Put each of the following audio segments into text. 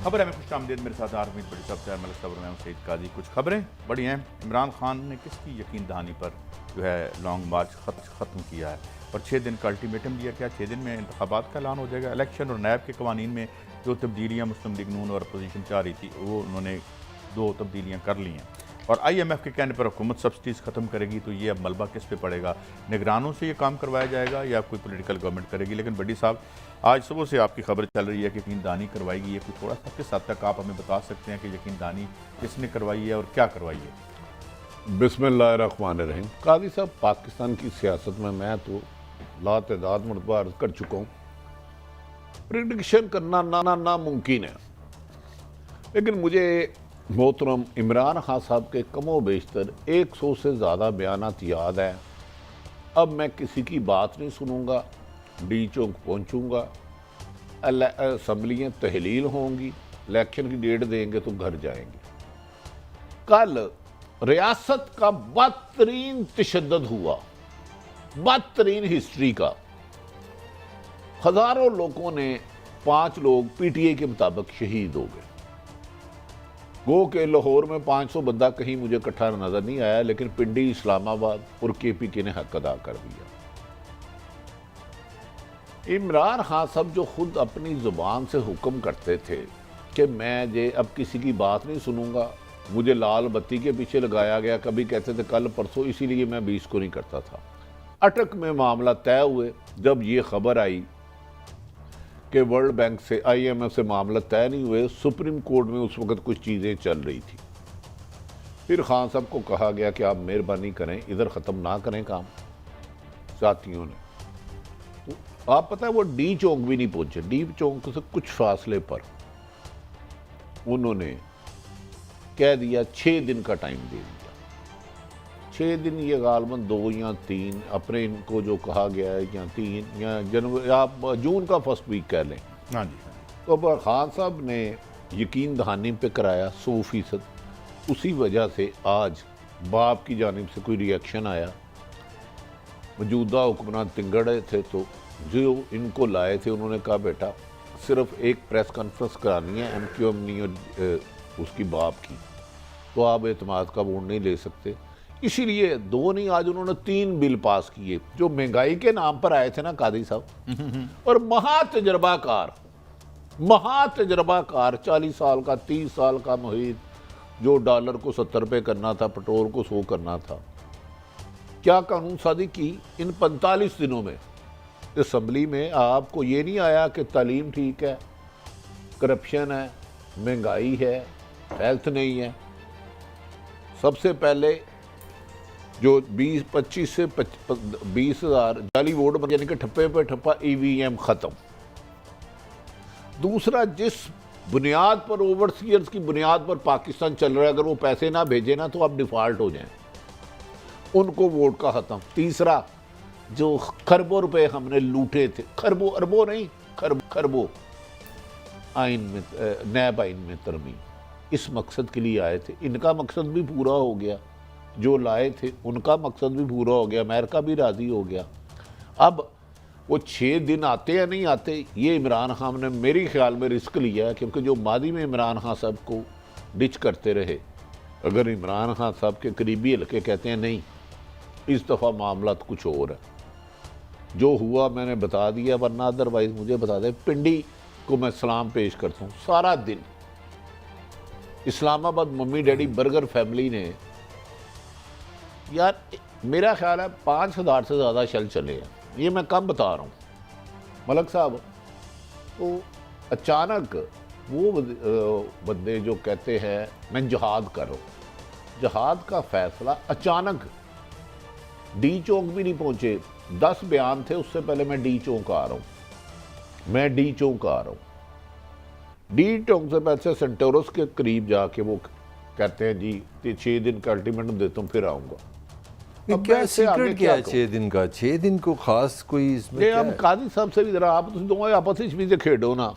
खबर है मैं खुश आमदीद मेरे साथ आर्मी बड़ी साहब चार मलिक साहब मैं सईद काजी। कुछ खबरें बड़ी हैं। इमरान खान ने किसकी यकीन दहानी पर जो है लॉन्ग मार्च ख़त्म किया है और 6 दिन का अल्टीमेटम दिया। क्या 6 दिन में इंतखाबात का ऐलान हो जाएगा? इलेक्शन और नैब के कवानीन में जो तब्दीलियाँ मुस्लिम लीग नून और अपोजिशन चाह रही थी वो उन्होंने 2 तब्दीलियाँ कर ली हैं। और IMF के कहने पर हुकूमत सब्सिडीज़ ख़त्म करेगी तो ये अब मलबा किस पे पड़ेगा? निगरानों से ये काम करवाया जाएगा या कोई पॉलिटिकल गवर्नमेंट करेगी? लेकिन बड़ी साहब आज सुबह से आपकी खबर चल रही है कि यकीन दहानी करवाएगी। ये कोई थोड़ा सा किस हद तक आप हमें बता सकते हैं कि यकीन दहानी किसने करवाई है और क्या करवाई है? बिस्मिल्लाहिर्रहमानिर्रहीम। काजी साहब, पाकिस्तान की सियासत में मैं तो लातदाद मरतबा अर्ज कर चुका हूँ, प्रिडिक्शन करना नामुमकिन है। लेकिन मुझे मोहतरम इमरान खान साहब के कमो बेशतर 100 से ज़्यादा बयानात याद है। अब मैं किसी की बात नहीं सुनूंगा, डी चौक पहुँचूँगा, असम्बलियाँ तहलील होंगी, इलेक्शन की डेट देंगे तो घर जाएंगे। कल रियासत का बदतरीन तशद्दुद हुआ, बदतरीन हिस्ट्री का। हजारों लोगों ने 5 लोग PTI के मुताबिक शहीद हो गए। गो के लाहौर में 500 बंदा कहीं मुझे इकट्ठा नजर नहीं आया, लेकिन पिंडी, इस्लामाबाद और KPK ने हक अदा कर दिया। इमरान खान साहब जो खुद अपनी जुबान से हुक्म करते थे कि मैं जे अब किसी की बात नहीं सुनूंगा, मुझे लाल बत्ती के पीछे लगाया गया, कभी कहते थे कल परसों, इसीलिए मैं 20 को नहीं करता था। अटक में मामला तय हुए। जब ये खबर आई कि वर्ल्ड बैंक से IMF से मामला तय नहीं हुए, सुप्रीम कोर्ट में उस वक्त कुछ चीज़ें चल रही थी। फिर खान साहब को कहा गया कि आप मेहरबानी करें, इधर ख़त्म ना करें काम। साथियों ने तो आप पता है वो डी चौक भी नहीं पहुंचे। डी चौक से कुछ फासले पर उन्होंने कह दिया 6 दिन का टाइम दे दिया। 6 दिन ये गालबन 2 या 3 अपने इनको जो कहा गया है, या 3 या जनवरी, आप जून का फर्स्ट वीक कह लें। हाँ जी। तो अब खान साहब ने यकीन दहानी पे कराया 100%। उसी वजह से आज बाप की जानिब से कोई रिएक्शन आया। मौजूदा हुक्मरान तिंगड़े थे तो जो इनको लाए थे उन्होंने कहा बेटा सिर्फ एक प्रेस कॉन्फ्रेंस करानी है, MQM नहीं उसकी बाप की, तो आप एतमाद का वोट नहीं ले सकते। इसीलिए 2 नहीं, आज उन्होंने 3 बिल पास किए जो महंगाई के नाम पर आए थे ना कादी साहब। और महातजर्बाकार 40 साल का, 30 साल का मुहित, जो डॉलर को 70 पे करना था, पेट्रोल को 100 करना था, क्या कानून साजी की इन 45 दिनों में। असम्बली में आपको ये नहीं आया कि तालीम ठीक है, करप्शन है, महंगाई है, हेल्थ नहीं है। सबसे पहले जो 20-25 से 20,000 जाली वोट बने, यानी कि ठप्पे पे ठप्पा EVM ख़त्म। दूसरा, जिस बुनियाद पर ओवरसीयर्स की बुनियाद पर पाकिस्तान चल रहा है, अगर वो पैसे ना भेजे ना तो आप डिफ़ॉल्ट हो जाएं, उनको वोट का ख़त्म। तीसरा, जो खरबों रुपए हमने लूटे थे, खरबों अरबों नहीं, खरबों आइन में, नैब आइन में तरमीम, इस मकसद के लिए आए थे। इनका मकसद भी पूरा हो गया, जो लाए थे उनका मकसद भी पूरा हो गया, अमेरिका भी राज़ी हो गया। अब वो 6 दिन आते या नहीं आते, ये इमरान खान ने मेरे ख्याल में रिस्क लिया है, क्योंकि जो मादी में इमरान खान साहब को डिच करते रहे, अगर इमरान खान साहब के करीबी हल्के कहते हैं नहीं इस दफ़ा मामला तो कुछ और है, जो हुआ मैंने बता दिया, वरना अदरवाइज मुझे बता दें। पिंडी को मैं सलाम पेश करता हूँ। सारा दिन Islamabad mummy daddy burger family ने, यार मेरा ख्याल है 5,000 से ज़्यादा शल चले हैं, ये मैं कम बता रहा हूँ मलक साहब। तो अचानक वो बंदे जो कहते हैं मैं जिहाद कर रहा हूँ, जिहाद का फैसला अचानक, डी चौक भी नहीं पहुँचे। 10 बयान थे, उससे पहले मैं डी चौक आ रहा हूँ, मैं डी चौक आ रहा हूँ। डी चौक से पहले सेंटोरस के करीब जाके वो कहते हैं जी 6 दिन का अल्टीमेटम देता हूँ फिर आऊँगा। क्या सीक्रेट क्या है 6 दिन का? 6 दिन को खास कोई इसमें हम काजी साहब से भी जरा आप दोनों आपस में भी खेडो ना।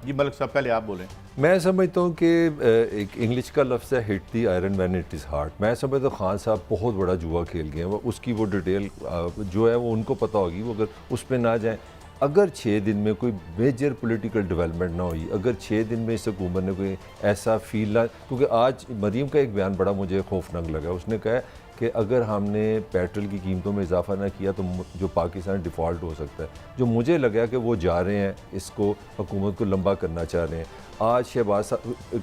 जी मलिक साहब पहले आप बोलें। मैं समझता हूँ कि एक इंग्लिश का लफ्ज़ है hit the iron when it is hard. मैं समझता हूँ खान साहब बहुत बड़ा जुआ खेल गए हैं। वो उसकी वो डिटेल जो है वो उनको पता होगी, वो अगर उस पर ना जाएँ। अगर 6 दिन में कोई मेजर पॉलिटिकल डेवलपमेंट ना हुई, अगर 6 दिन में इस हुकूमत ने कोई ऐसा फील ना, क्योंकि आज मरीम का एक बयान बड़ा मुझे खौफनाक लगा, उसने कहा कि अगर हमने पेट्रोल की कीमतों में इजाफा ना किया तो जो पाकिस्तान डिफ़ॉल्ट हो सकता है, जो मुझे लगा कि वो जा रहे हैं इसको हुकूमत को लंबा करना चाह रहे हैं। आज शहबाज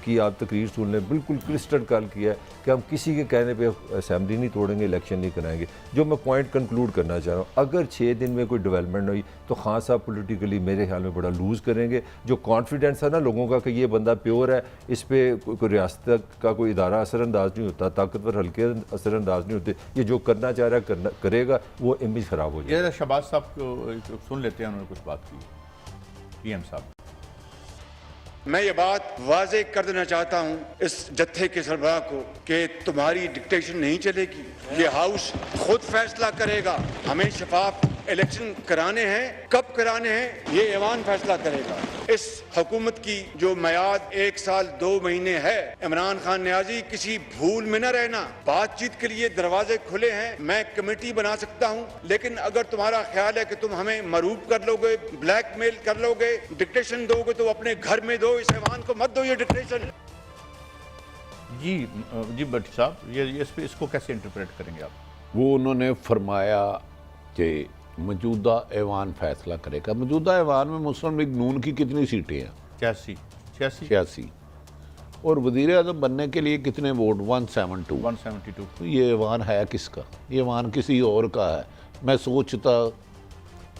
की आप तकरीर सुन लें, बिल्कुल क्रिस्टल क्लियर किया है कि हम किसी के कहने पे असेंबली नहीं तोड़ेंगे, इलेक्शन नहीं कराएंगे। जो मैं पॉइंट कंक्लूड करना चाह रहा हूँ, अगर 6 दिन में कोई डेवलपमेंट हुई तो खान साहब पोलिटिकली मेरे ख्याल में बड़ा लूज़ करेंगे। जो कॉन्फिडेंस है ना लोगों का कि ये बंदा प्योर है, इस पर कोई रियासत का कोई इदारा असरअंदाज नहीं होता, ताकतवर हल्के असरअंदाज नहीं होते, ये जो करना चाह रहा है करेगा, वो इमेज ख़राब हो जाएगा। ये शहबाज साहब को सुन लेते हैं, उन्होंने कुछ बात की। पीएम साहब, मैं ये बात वाजे कर देना चाहता हूं इस जत्थे के सरबराह को कि तुम्हारी डिक्टेशन नहीं चलेगी। ये हाउस खुद फैसला करेगा। हमें शफाफ इलेक्शन कराने हैं, कब कराने हैं ये ऐवान फैसला करेगा। इस हुकूमत की जो मियाद 1 साल 2 महीने है, इमरान खान नियाजी किसी भूल में न रहना। बातचीत के लिए दरवाजे खुले हैं, मैं कमेटी बना सकता हूं, लेकिन अगर तुम्हारा ख्याल है कि तुम हमें मरूब कर लोगे, ब्लैकमेल कर लोगे, डिक्टेशन दोगे तो अपने घर में दो, इस ऐवान को मत दो ये डिक्टेशन। जी भट्टी साहब, ये इसको कैसे इंटरप्रेट करेंगे आप? वो उन्होंने फरमाया कि मौजूदा ऐवान फैसला करेगा। मौजूदा ऐवान में मुस्लिम लीग नून की कितनी सीटें हैं? 86 और वज़ीर आज़म बनने के लिए कितने वोट? 172। तो ये ऐवान है किसका? ये ऐवान किसी और का है। मैं सोचता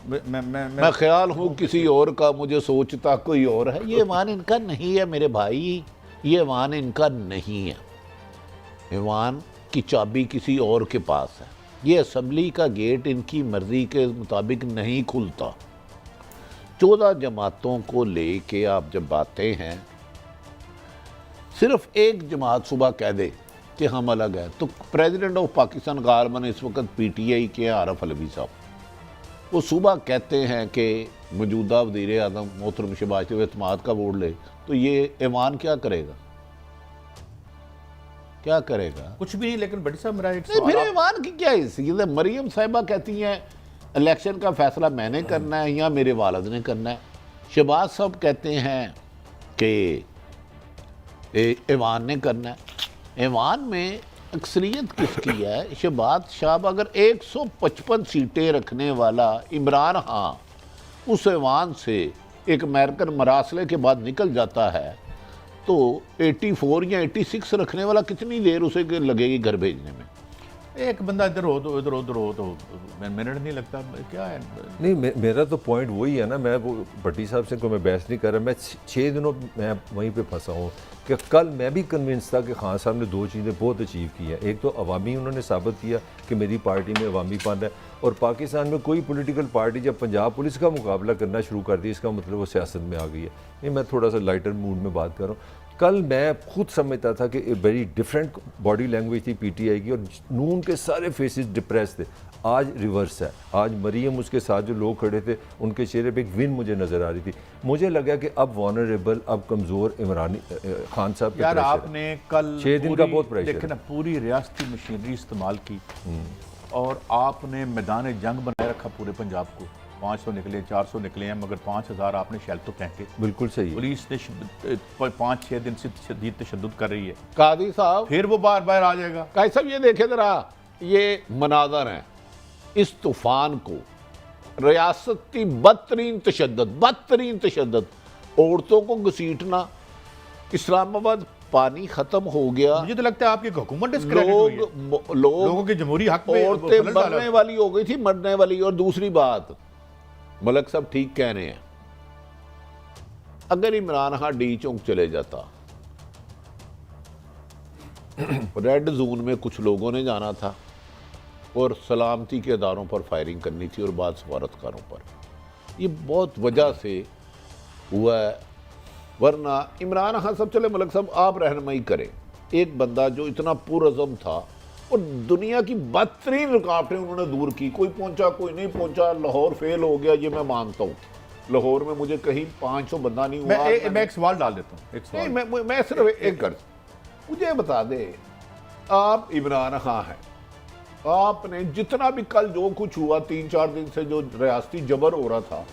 मैं ख्याल हूँ किसी और का, मुझे सोचता कोई और है। ये ऐवान इनका नहीं है मेरे भाई, ये ऐवान इनका नहीं है। ऐवान की चाबी किसी और के पास है। ये असम्बली का गेट इनकी मर्जी के मुताबिक नहीं खुलता। 14 जमातों को लेके आप जब बातें हैं, सिर्फ एक जमात सुबह कह दे कि हम अलग हैं, तो प्रेसिडेंट ऑफ पाकिस्तान गालबन इस वक्त PTI के आरफ अलवी साहब, वो सुबह कहते हैं कि मौजूदा वज़ीर आज़म मोहतरम शहबाज शरीफ एतमाद का वोट ले, तो ये ऐवान क्या करेगा? क्या करेगा? कुछ भी नहीं। लेकिन भट्टी साहब, मेरा एक नहीं, फिर सवाल, ऐवान की क्या हैसियत है? मरियम साहिबा कहती हैं इलेक्शन का फैसला मैंने करना है या मेरे वालिद ने करना है। शहबाज साहब कहते हैं कि ऐवान ने करना है। ऐवान में अक्सरियत किसकी है? शहबाज साहब अगर 155 सीटें रखने वाला इमरान खान उस ऐवान से एक अमेरिकन मरासले के बाद निकल जाता है, तो 84 या 86 रखने वाला कितनी देर उसे लगेगी घर भेजने में? एक बंदा इधर हो तो इधर उधर हो तो मिनट नहीं लगता। क्या है? नहीं, मेरा तो पॉइंट वही है ना। मैं वो भट्टी साहब से कोई मैं बहस नहीं कर रहा। मैं 6 दिनों मैं वहीं पे फंसा हूँ कि कल मैं भी कन्विंस था कि खान साहब ने 2 चीज़ें बहुत अचीव की हैं। एक तो अवामी उन्होंने साबित किया कि मेरी पार्टी में अवामी फंड है, और पाकिस्तान में कोई पॉलिटिकल पार्टी जब पंजाब पुलिस का मुकाबला करना शुरू कर दी, इसका मतलब वो सियासत में आ गई है। ये मैं थोड़ा सा लाइटर मूड में बात कर रहा हूँ। कल मैं खुद समझता था कि वेरी डिफरेंट बॉडी लैंग्वेज थी PTI की, और नून के सारे फेसेस डिप्रेस थे। आज रिवर्स है। आज मरीम उसके साथ जो लोग खड़े थे, उनके चेहरे पे एक विन मुझे नज़र आ रही थी। मुझे लगा कि अब वॉनरेबल, अब कमज़ोर इमरानी खान साहब पे यार, प्रेशर आपने कल 6 दिन का बहुत प्रेशर देखना, पूरी रियासती मशीनरी इस्तेमाल की और आपने मैदान जंग बनाए रखा पूरे पंजाब को। 500 निकले, 400 निकले हैं, मगर 5000 आपने शैल तो फेंके। बिल्कुल सही है। पुलिस ने 5-6 दिन से शदीद तशद्दुद कर रही है। कादी साहब, फिर वो बार बार आ जाएगा। कादी साहब ये देखे जरा, ये मनाजर हैं इस तूफान को। रियासती बदतरीन तशद्दुद, औरतों को घसीटना। इस्लामाबाद पानी खत्म हो गया, मुझे तो लगता है आपकी हुकूमत डिस्क्रेडिट हुई है। लोगों के जमहूरी हक पे औरतें खलल डाला। मरने वाली हो गई थी, मरने वाली। और दूसरी बात, मलक साहब ठीक कह रहे हैं, अगर इमरान खान डी चौक चले जाता, रेड जोन में कुछ लोगों ने जाना था और सलामती के इदारों पर फायरिंग करनी थी और बाद सफारतकारों पर। ये बहुत वजह से हुआ है, वरना इमरान खान साहब, चले मलक साहब आप रहनुमाई करें। एक बंदा जो इतना पुरअज़म था और दुनिया की बदतरीन रुकावटें उन्होंने दूर की, कोई पहुंचा कोई नहीं पहुंचा, लाहौर फेल हो गया, ये मैं मानता हूँ। लाहौर में मुझे कहीं 500 बंदा नहीं हुआ। मैं एक सवाल डाल देता हूँ। एक सवाल नहीं, मैं सिर्फ एक कर, मुझे बता दे, आप इमरान खान हैं, आपने जितना भी कल जो कुछ हुआ 3-4 दिन से जो रियासती जबर हो रहा था,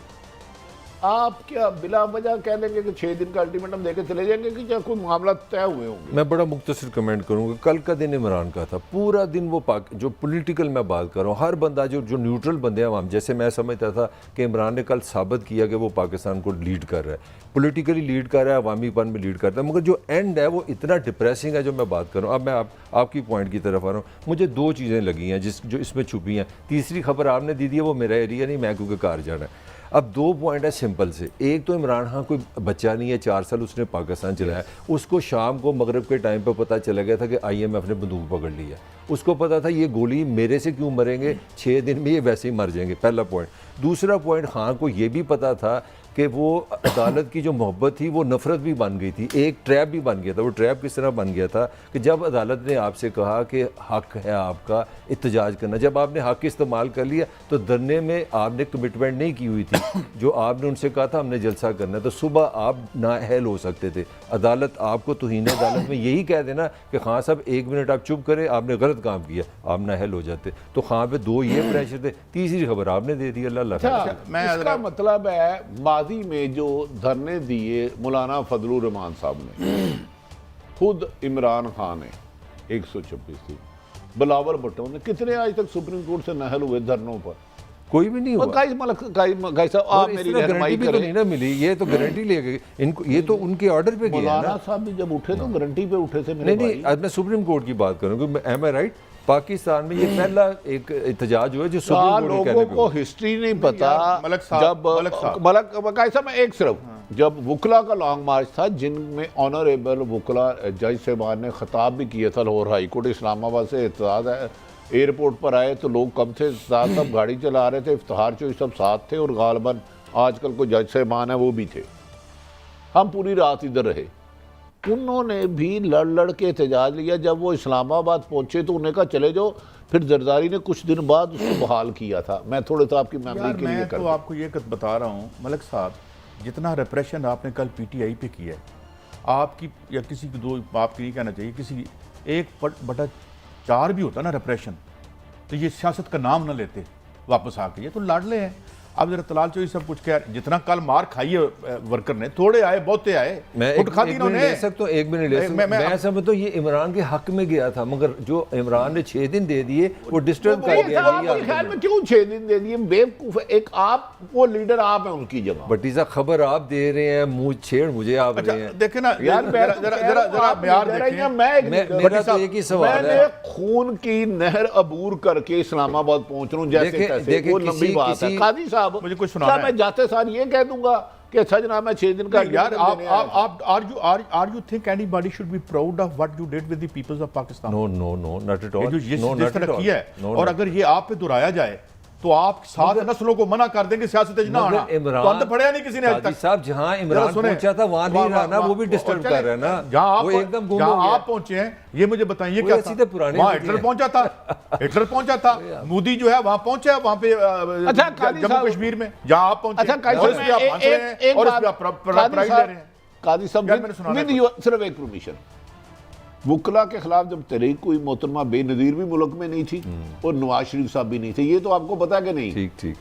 आप क्या बिला वजह कह देंगे कि 6 दिन का अल्टीमेटम देके चले जाएंगे कि क्या कोई मामला तय हुए होंगे? मैं बड़ा मुख्तसर कमेंट करूंगा। कल का दिन इमरान का था, पूरा दिन वो जो पॉलिटिकल मैं बात कर रहा हूँ, हर बंदा जो न्यूट्रल बंदे हैं, हम जैसे मैं समझता था कि इमरान ने कल साबित किया कि वो पाकिस्तान को लीड कर रहा है, पॉलिटिकली लीड कर रहा है, अवामीपन में लीड करता है, मगर जो एंड है वो इतना डिप्रेसिंग है जो मैं बात कर रहा हूँ। अब मैं आपकी पॉइंट की तरफ आ रहा हूँ। मुझे 2 चीज़ें लगी हैं जो इसमें छुपी हैं। तीसरी खबर आपने दी है, वो मेरा एरिया नहीं, मैं क्योंकि कार जाना है। अब 2 पॉइंट है सिंपल से। एक तो इमरान खान कोई बच्चा नहीं है, 4 साल उसने पाकिस्तान चलाया। उसको शाम को मगरिब के टाइम पे पता चला गया था कि IMF ने बंदूक पकड़ ली है। उसको पता था ये गोली मेरे से क्यों मरेंगे, 6 दिन में ये वैसे ही मर जाएंगे, पहला पॉइंट। दूसरा पॉइंट, खान को ये भी पता था कि वो अदालत की जो मोहब्बत थी वो नफ़रत भी बन गई थी, एक ट्रैप भी बन गया था। वो ट्रैप किस तरह बन गया था कि जब अदालत ने आपसे कहा कि हक है आपका एहतजाज करना, जब आपने हक इस्तेमाल कर लिया तो धरने में आपने कमिटमेंट नहीं की हुई थी। जो आपने उनसे कहा था हमने जलसा करना है, तो सुबह आप नाअहल हो सकते थे। अदालत आपको तौहीन अदालत में यही कह देना कि खान साहब 1 मिनट आप चुप करें, आपने गलत काम किया, आप नाअहल हो जाते। तो खान पे 2 ये प्रेशर थे। तीसरी खबर आपने दे दी, अल्लाह खैर। मैं इसका मतलब है माजी में जो धरने दिए मौलाना फजलुर रहमान साहब ने, खुद इमरान खान ने 126 थी, बिलावल भुट्टो ने, कितने आज तक सुप्रीम कोर्ट से नाअहल हुए धरनों पर? कोई भी नहीं हुआ। आप मेरी रहनुमाई करें, तो नहीं ना मिली, ये तो गारंटी ले गए इनको, ये तो उनके ऑर्डर पे गया ना। मौलाना साहब भी जब उठे तो गारंटी पे उठे थे मेरे नहीं, आज मैं सुप्रीम कोर्ट की बात करूँ, एम आई राइट? पाकिस्तान में ये पहला एक एहतजाज हुआ जो सुप्रीम कोर्ट लोगों को हिस्ट्री नहीं पता। जब मैं एक सिर्फ जब वुकला का लॉन्ग मार्च था, जिनमें ऑनरेबल वुकला जज साहबान ने खिताब भी किया था लाहौर हाई कोर्ट इस्लामाबाद से एहतजाज है, एयरपोर्ट पर आए तो लोग कम थे, सब गाड़ी चला रहे थे, इफ्तार चोई सब साथ थे, और गालबन आजकल को जज साहबान है वो भी थे। हम पूरी रात इधर रहे। उन्होंने भी लड़ के एहतजाज लिया। जब वो इस्लामाबाद पहुंचे तो उन्हें कहा चले जाओ, फिर जरदारी ने कुछ दिन बाद उसको बहाल किया था। मैं थोड़े सा आपकी मेमोरी के लिए तो आपको ये बता रहा हूँ मलिक साहब, जितना रिप्रेशन आपने कल PTI पे किया है, आपकी या किसी की 2 आपकी नहीं कहना चाहिए, किसी 1/4 भी होता ना रिप्रेशन, तो ये सियासत का नाम ना लेते वापस आके। ये तो लाडले हैं। अब जरा तलाल चोई सब कुछ कह, जितना कल मार खाई है वर्कर ने, थोड़े आए बहुते आए, मैं एक मिनट ले सकता हूँ, 1 मिनट ले सकता हूँ। मैं समझता हूँ ये इमरान के हक में गया था, मगर जो इमरान ने 6 दिन दे दिए वो डिस्टर्ब कर दिया। ख्याल में क्यों 6 दिन दे दिए? बेवकूफ है। एक आप वो लीडर आप हैं उनकी जगह। भट्टी साहब खबर आप दे रहे हैं, मुंह छेड़ मुझे आप रहे हैं। देखे ना यार, जरा मेरा तो एक ही सवाल है, खून की नहर अबूर करके इस्लामाबाद पहुंच रहा हूँ जैसे तैसे, वो लंबी बात है। काजी साहब मुझे कुछ सुना है। मैं जाते सार ये कह दूंगा कि अच्छा जनाब मैं 6 दिन का यार आप are you think anybody should be proud of what you did with the peoples of Pakistan? No not at all. जिस तरह किया है, और अगर ये आप पे दोहराया जाए तो आप 7 नस्लों को मना कर देंगे सियासत ना आना। तो अंत पड़े नहीं किसी ने आज तक। साहब जहां इमरान पहुंचा था वहां नहीं रहा ना, वो भी डिस्टर्ब कर रहा है ना। जहां आप पहुंचे हैं ये मुझे बताइए क्या था? वहां हिटलर पहुंचा था, हिटलर पहुंचा था। मोदी जो है वहां पहुंचा, वहां पे जम्मू कश्मीर में जहां आप पहुंचे, और इस पे आप हंस रहे हैं और इस पे आप प्राइड ले रहे हैं। काजी साहब सिर्फ एक परमिशन, वुकला के खिलाफ जब तहरीक हुई, मोहतरमा बेनज़ीर भी मुल्क में नहीं थी और नवाज शरीफ साहब भी नहीं थे, ये तो आपको पता कि नहीं? ठीक।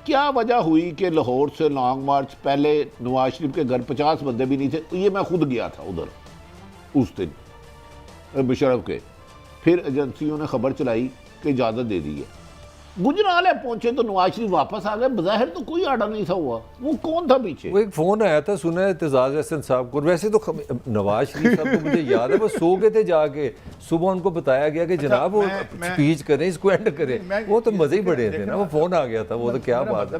क्या वजह हुई कि लाहौर से लॉन्ग मार्च पहले नवाज शरीफ के घर 50 बंदे भी नहीं थे? ये मैं खुद गया था उधर उस दिन मुशर्रफ के, फिर एजेंसियों ने खबर चलाई कि इजाज़त दे दी है। गुजराल पहुंचे तो नवाज शरीफ वापस आ गए, बज़ाहिर तो कोई आर्डर नहीं था हुआ। वो कौन था पीछे? वो एक फ़ोन आया था, सुना है एतजाज़ अहसन साहब को। वैसे तो नवाज शरीफ साहब को मुझे याद है वो सो गए थे जाके, सुबह उनको बताया गया कि जनाब वो स्पीच करें, इसको एंड करें। वो तो मज़े ही बड़े थे ना, वो फ़ोन आ गया था, वो तो क्या बात है।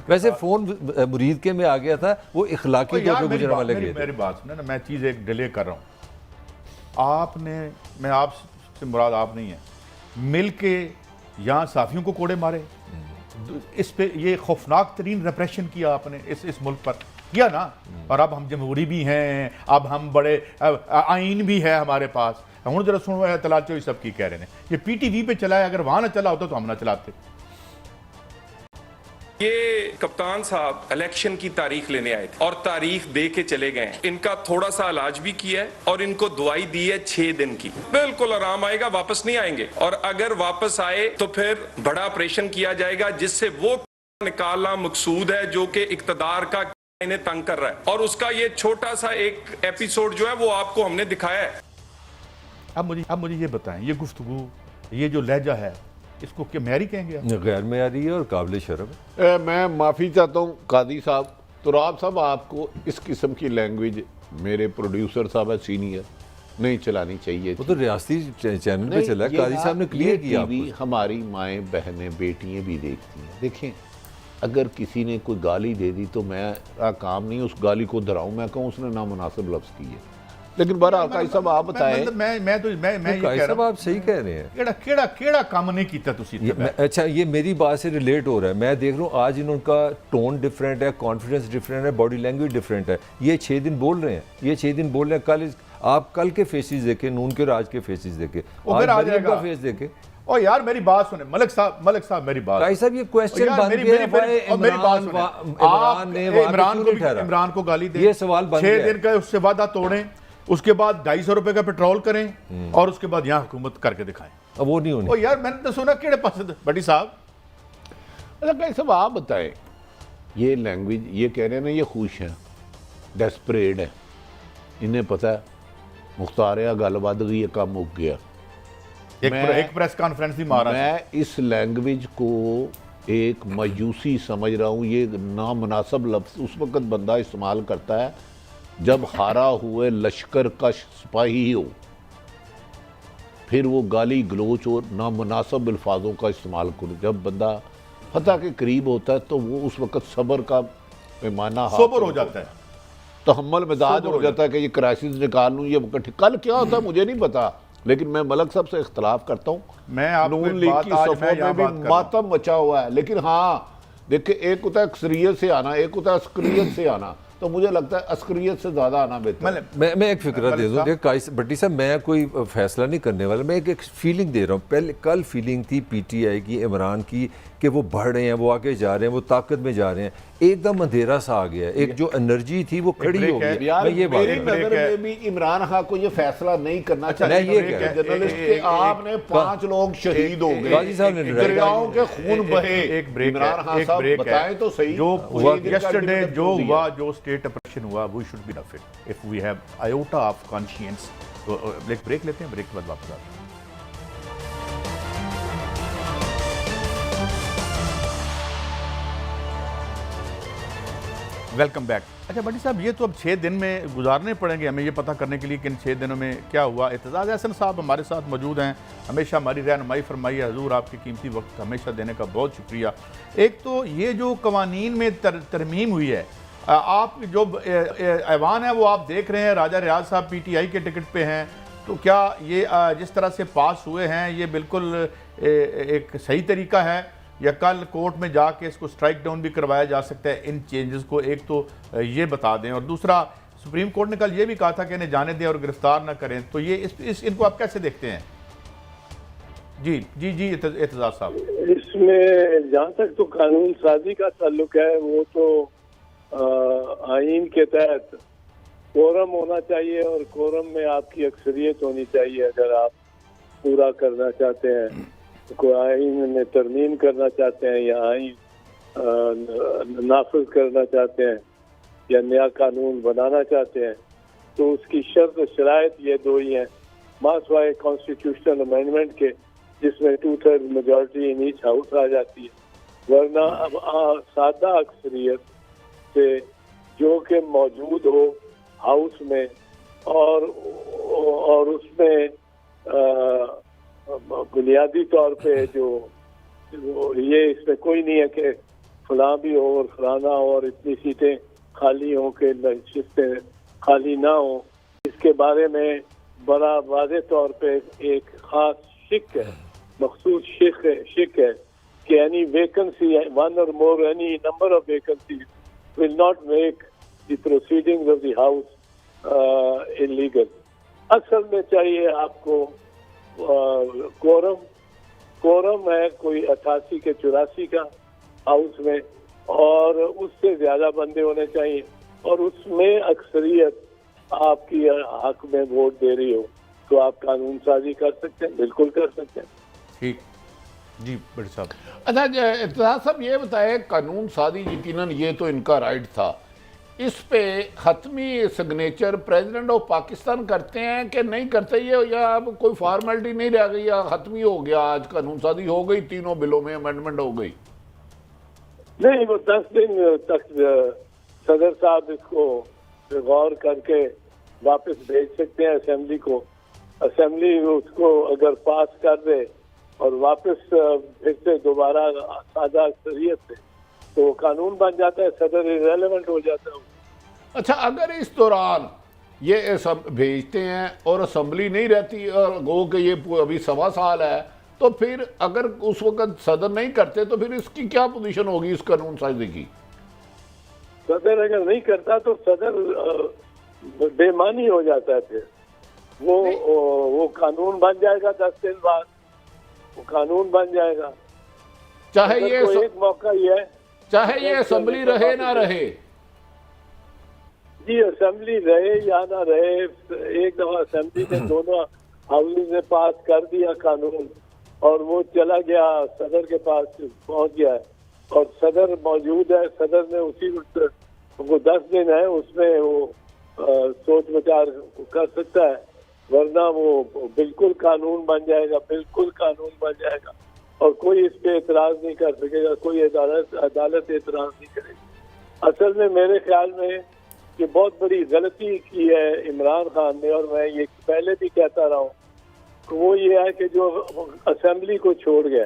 वैसे फ़ोन मुरीद के में आ गया था, वो इखलाकी तौर पर गुजराने लगे थे। मेरी बात सुने ना, मैं चीज़ एक डिले कर रहा हूँ। आपने, मैं आपसे मुराद आप नहीं है, मिल के यहाँ साफियों को कोड़े मारे, इस पे ये खौफनाक तरीन रिप्रेशन किया आपने इस मुल्क पर किया ना। और अब हम जमहूरी भी हैं, अब हम बड़े आइन भी है हमारे पास। हम जरा सुनो तलाल चोई सब की कह रहे हैं, ये PTV पे चला है, अगर वहां ना चला होता तो हम ना चलाते। ये कप्तान साहब इलेक्शन की तारीख लेने आए थे और तारीख दे के चले गए। इनका थोड़ा सा इलाज भी किया है और इनको दवाई दी है 6 दिन की, बिल्कुल आराम आएगा, वापस नहीं आएंगे। और अगर वापस आए तो फिर बड़ा ऑपरेशन किया जाएगा जिससे वो निकालना मकसूद है जो कि इक्तदार का इन्हें तंग कर रहा है, और उसका ये छोटा सा एक एपिसोड जो है वो आपको हमने दिखाया है। अब मुझे ये बताएं, ये गुफ्तगू, ये जो लहजा है, इसको क्या मैरी कहेंगे आप? गैर मेयारी है और काबिल शर्म है। मैं माफ़ी चाहता हूँ कादी साहब, तुराब साहब, आपको इस किस्म की लैंग्वेज मेरे प्रोड्यूसर साहब है सीनियर नहीं चलानी चाहिए। वो तो रियासती चैनल पे चला है, काजी साहब ने क्लियर किया आपको। हमारी माएँ बहनें बेटियाँ भी देखती हैं। देखें, अगर किसी ने कोई गाली दे दी तो मेरा काम नहीं उस गाली को दोहराऊं, मैं कहूँ उसने नामुनासिब लफ्ज़ की है। लेकिन बहरहाल काजी साहब आप बताएं। मैं ये कह रहा हूं, आप सही कह रहे हैं। केड़ा काम नहीं किया तुसी अच्छा, ये मेरी बात से रिलेट हो रहा है। मैं देख रहा हूँ आज इनका टोन डिफरेंट है, कॉन्फिडेंस डिफरेंट है, बॉडी लैंग्वेज डिफरेंट है। ये 6 दिन बोल रहे हैं, ये 6 दिन बोल रहे हैं। कल आप कल के फेसेस देखे, नून के राज के फेसेस देखे, आज मरियम का फेस देखे। ओ यार मेरी बात सुने, मलिक साहब मेरी बात। काजी साहब ये क्वेश्चन बन गया है, मेरी बात सुने। इमरान को गाली दे, ये सवाल बन 6 दिन का उससे वादा तोड़ें, उसके बाद 250 रुपए का पेट्रोल करें और उसके बाद यहाँ हुकूमत करके दिखाएं। अब वो नहीं होनी। ओ यार मैंने तो सुना केड़े पास बड़ी साहब। अच्छा काजी साहब आप बताएं, ये लैंग्वेज ये कह रहे हैं ना, ये खुश हैं, डेस्परेट है, इन्हें पता है मुख्तार गल वध गई, काम मुक गया। एक प्रेस कॉन्फ्रेंस भी मारा। मैं इस लैंग्वेज को एक मायूसी समझ रहा हूँ। ये नामुनासिब लफ्ज़ उस वक्त बंदा इस्तेमाल करता है जब हारा हुए लश्कर का सिपाही हो, फिर वो गाली गलोच और नामुनासिब अल्फाजों का इस्तेमाल करो। जब बंदा फतह के करीब होता है तो वो उस वक्त सब्र का पैमाना सोबर हो जाता है, तहम्मुल मिजाज हो जाता है कि ये क्राइसिस निकाल लूँ। ये वक्त कल क्या होता है मुझे नहीं पता, लेकिन मैं मलक साहब से इख्तलाफ करता हूँ। मैं आपको नून लीग की सफों में भी मातम मचा हुआ है। लेकिन हाँ देखिए, एक होता है अक्सरियत से आना, एक होता है अस्करियत से आना। तो मुझे लगता है अस्करियत से ज़्यादा आना बेहतर है। मैं एक फिक्रा दे दूँ भट्टी साहब, मैं कोई फैसला नहीं करने वाला, मैं एक फीलिंग दे रहा हूँ। पहले कल फीलिंग थी पीटीआई की, इमरान की, कि वो बढ़ रहे हैं, वो आगे जा रहे हैं, वो ताकत में जा रहे हैं। एकदम अंधेरा सा आ गया, एक जो एनर्जी थी वो खड़ी हो गई। मैं ये मेरी नज़र में भी इमरान खान को ये फैसला नहीं करना चाहिए। जर्नलिस्ट के आपने 5 लोग शहीद हो गए, दरियाओं के खून बहे। इमरान खान साहब बताएं तो सही, जो यस्टरडे जो हुआ, जो स्टेट ऑपरेशन हुआ, we should be unfit if we have iota of conscience. तो एक ब्रेक लेते हैं, ब्रेक के बाद वापस आते हैं। Welcome back. अच्छा भट्टी साहब, ये तो अब 6 दिन में गुजारने पड़ेंगे हमें ये पता करने के लिए कि इन 6 दिनों में क्या हुआ। एतजाज़ अहसन साहब हमारे साथ मौजूद हैं, हमेशा हमारी रहनुमाई फरमाई है। हजूर आपकी कीमती वक्त हमेशा देने का बहुत शुक्रिया। एक तो ये जो कवानीन में तरमीम हुई है, आप जो ऐवान है वो आप देख रहे हैं, राजा रियाज साहब पीटीआई के टिकट पे हैं, तो क्या ये जिस तरह से पास हुए हैं ये बिल्कुल एक सही तरीका है, या कल कोर्ट में जाके इसको स्ट्राइक डाउन भी करवाया जा सकता है इन चेंजेस को? एक तो ये बता दें, और दूसरा सुप्रीम कोर्ट ने कल ये भी कहा था कि इन्हें जाने दें और गिरफ्तार ना करें, तो ये इनको आप कैसे देखते हैं? जी जी जी एतजाज साहब। इसमें जहाँ तक तो कानून साजी का ताल्लुक है, वो तो आइन के तहत कोरम होना चाहिए, और कोरम में आपकी अक्सरियत होनी चाहिए। अगर आप पूरा करना चाहते हैं, कोई आइन में तरमीम करना चाहते हैं, या आइन नाफिज करना चाहते हैं, या नया कानून बनाना चाहते हैं, तो उसकी शर्त शराइत ये 2 ही हैं, मासवाए कॉन्स्टिट्यूशनल अमेंडमेंट के, जिसमें 2/3 मेजॉरिटी इन ईच हाउस आ जाती है। वरना अब सादा अक्सरियत से जो कि मौजूद हो हाउस में, और उसमें बुनियादी तौर पे जो ये इसमें कोई नहीं है कि फलां भी हो और फलाना हो और इतनी सीटें खाली हों कि नशिस्तें खाली ना हो। इसके बारे में बड़ा वाज़ेह तौर पे एक ख़ास शिक है, मखसूस शिक है कि any vacancy, 1 or more, any number of vacancies will not make the proceedings of the house illegal. असल में चाहिए आपको कोरम है कोई 88 के 84 का हाउस में, और उससे ज्यादा बंदे होने चाहिए, और उसमें अक्सरियत आपकी हक में वोट दे रही हो, तो आप कानून साजी कर सकते हैं, बिल्कुल कर सकते हैं। ठीक जी बड़े साहब। अच्छा इत्तेज़ाज़ साहब ये बताए, कानून साजी यकीनन ये तो इनका राइट था, इस पे हतमी सिग्नेचर प्रेसिडेंट ऑफ पाकिस्तान करते हैं कि नहीं करते, ये या अब कोई फॉर्मेलिटी नहीं रह गई, या हतमी हो गया, आज कानून साजी हो गई, तीनों बिलों में अमेंडमेंट हो गई? नहीं, वो 10 दिन तक सदर साहब इसको गौर करके वापस भेज सकते हैं असेंबली को। असेंबली उसको अगर पास कर दे और वापस फिर से दोबारा सादा अक्सरियत से, तो वो कानून बन जाता है, सदर इरेलेवेंट हो जाता है। अच्छा, अगर इस दौरान ये सब भेजते हैं और असेंबली नहीं रहती और गो कि ये अभी 1.25 साल है, तो फिर अगर उस वक्त सदर नहीं करते तो फिर इसकी क्या पोजीशन होगी इस कानून साजी की? सदर अगर नहीं करता तो सदर बेमानी हो जाता है, फिर वो कानून बन जाएगा 10 दिन बाद, वो कानून बन जाएगा। चाहे ये एक मौका ये है, चाहे ये असेंबली रहे ना रहे। जी, असेंबली रहे या ना रहे, एक दफा असेंबली ने दोनों हाउसेज ने पास कर दिया कानून और वो चला गया, सदर के पास पहुंच गया है और सदर मौजूद है, सदर ने उसी वक्त, वो 10 दिन है उसमें वो सोच विचार कर सकता है, वरना वो बिल्कुल कानून बन जाएगा, बिल्कुल कानून बन जाएगा और कोई इस पे एतराज नहीं कर सकेगा, कोई अदालत एतराज नहीं करेगी। असल में मेरे ख्याल में कि बहुत बड़ी गलती की है इमरान खान ने, और मैं ये पहले भी कहता रहा हूँ, वो ये है कि जो असेंबली को छोड़ गया,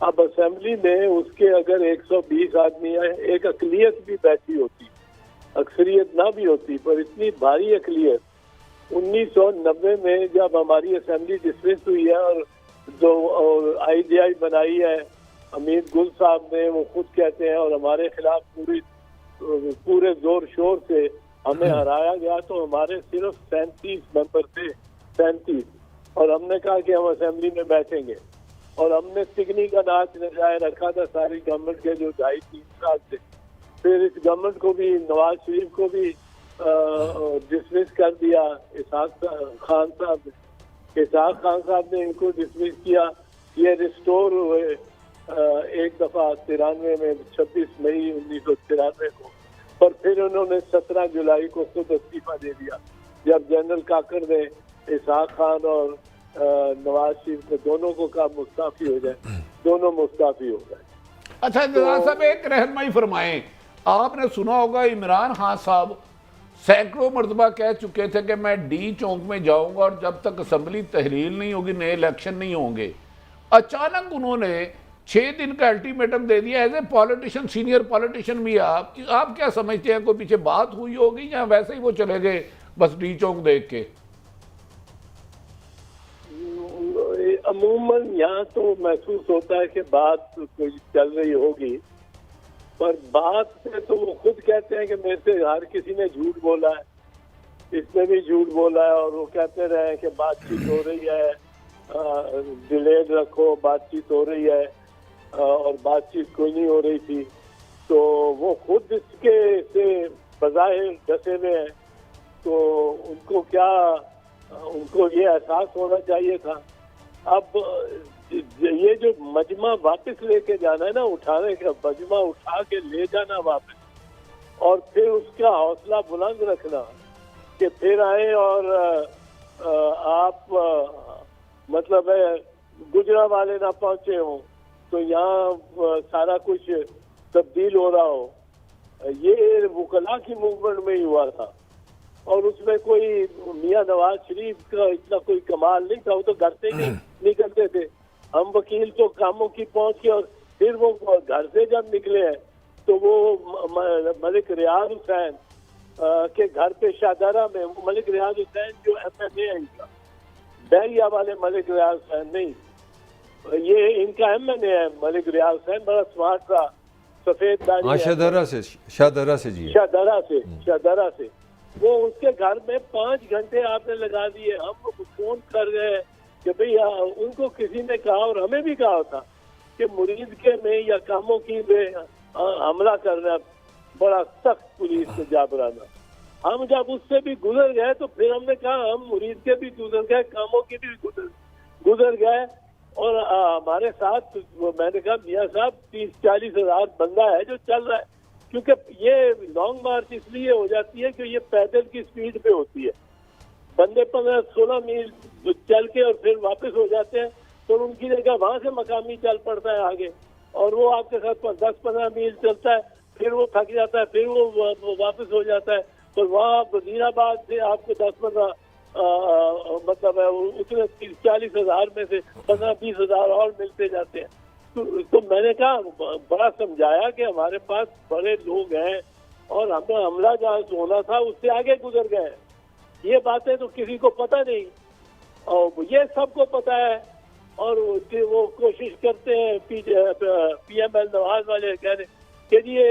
अब असेंबली में उसके अगर 120 आदमी है, एक अकलियत भी बैठी होती, अक्सरियत ना भी होती, पर इतनी भारी अकलियत 1990 में जब हमारी असेंबली डिसमिस हुई है और जो IGI बनाई है अमीर गुल साहब ने, वो खुद कहते हैं, और हमारे खिलाफ पूरे जोर शोर से हमें हराया गया, तो हमारे सिर्फ 37 मेंबर थे, 37, और हमने कहा कि हम असेंबली में बैठेंगे और हमने सिगनी का नाच नचाए रखा था सारी गवर्नमेंट के जो 2.5-3 साल से। फिर इस गवर्नमेंट को भी, नवाज शरीफ को भी डिसमिस कर दिया इसहाक खान साहब ने। इसहाक खान साहब ने इनको डिसमिस किया, ये रिस्टोर हुए एक दफा 93 में, 26 मई 1993 को, पर फिर उन्होंने 17 जुलाई को खुद इस्तीफा दे दिया, जब जनरल काकर ने इसहाक खान और नवाज शरीफ को दोनों को कहा मुस्ताफी हो जाए, दोनों मुस्ताफी हो गए। अच्छा इत्तेज़ाज़ साहब, एक रहनुमाई फरमाएं, आपने सुना होगा इमरान खान साहब सैकड़ों मरतबा कह चुके थे कि मैं डी चौक में जाऊंगा और जब तक असेंबली तहलील नहीं होगी नए इलेक्शन नहीं होंगे। अचानक उन्होंने 6 दिन का अल्टीमेटम दे दिया। As a politician, senior politician भी आप क्या समझते हैं, कोई पीछे बात हुई होगी या वैसे ही वो चले गए बस डी चौक देख के? अमूमन यहाँ तो महसूस होता है कि बात कोई चल रही होगी, पर बात से तो वो खुद कहते हैं कि मेरे से हर किसी ने झूठ बोला है, इसने भी झूठ बोला है, और वो कहते रहे कि बातचीत हो रही है, डिलेड रखो, बातचीत हो रही है, और बातचीत कोई नहीं हो रही थी। तो वो खुद इसके से बज़ाहिर डसे हुए हैं, तो उनको ये एहसास होना चाहिए था। अब ये जो मजमा वापस लेके जाना है ना, उठाने का मजमा उठा के ले जाना वापस, और फिर उसका हौसला बुलंद रखना कि फिर आए और आप मतलब है गुजरा वाले ना पहुंचे हो तो यहाँ सारा कुछ तब्दील हो रहा हो। ये वकला की मूवमेंट में ही हुआ था, और उसमें कोई मियां नवाज शरीफ का इतना कोई कमाल नहीं था, वो तो घर से ही निकलते थे। हम वकील तो कामों की पहुंच के, और फिर वो घर से जब निकले हैं तो वो मलिक रियाज हुसैन के घर पे शाहदरा में, मलिक रियाज हुसैन जो MNA है इनका, बैरिया वाले मलिक रियाज हुसैन नहीं, ये इनका MNA है मलिक रियाज हुसैन, बड़ा स्मार्ट था, सफेद दाढ़ी, शाहदरा से वो उसके घर में 5 घंटे आपने लगा दिए। हम फोन कर गए कि भाई उनको किसी ने कहा, और हमें भी कहा था कि मुरीद के में या कामों की में हमला करना बड़ा सख्त पुलिस से जाबराना। हम जब उससे भी गुजर गए तो फिर हमने कहा हम मुरीद के भी गुजर गए, कामों के भी गुजर गए, और हमारे साथ मैंने कहा मियाँ साहब 30-40 हज़ार बंदा है जो चल रहा है, क्योंकि ये लॉन्ग मार्च इसलिए हो जाती है कि ये पैदल की स्पीड पे होती है। बंदे 15-16 मील चल के और फिर वापस हो जाते हैं, तो उनकी जगह वहां से मकामी चल पड़ता है आगे, और वो आपके साथ 10-15 मील चलता है, फिर वो थक जाता है, फिर वो वापस हो जाता है। तो वहाँ वजीराबाद से आपको 10-15 मतलब है उसमें 30-40 हज़ार में से 15-20 हज़ार और मिलते जाते हैं। तो मैंने कहा, बड़ा समझाया कि हमारे पास बड़े लोग हैं और हमें हमला जहाँ होना था उससे आगे गुजर गए। ये बातें तो किसी को पता नहीं, और ये सबको पता है, और वो कोशिश करते हैं PML नवाज वाले कह रहे कि ये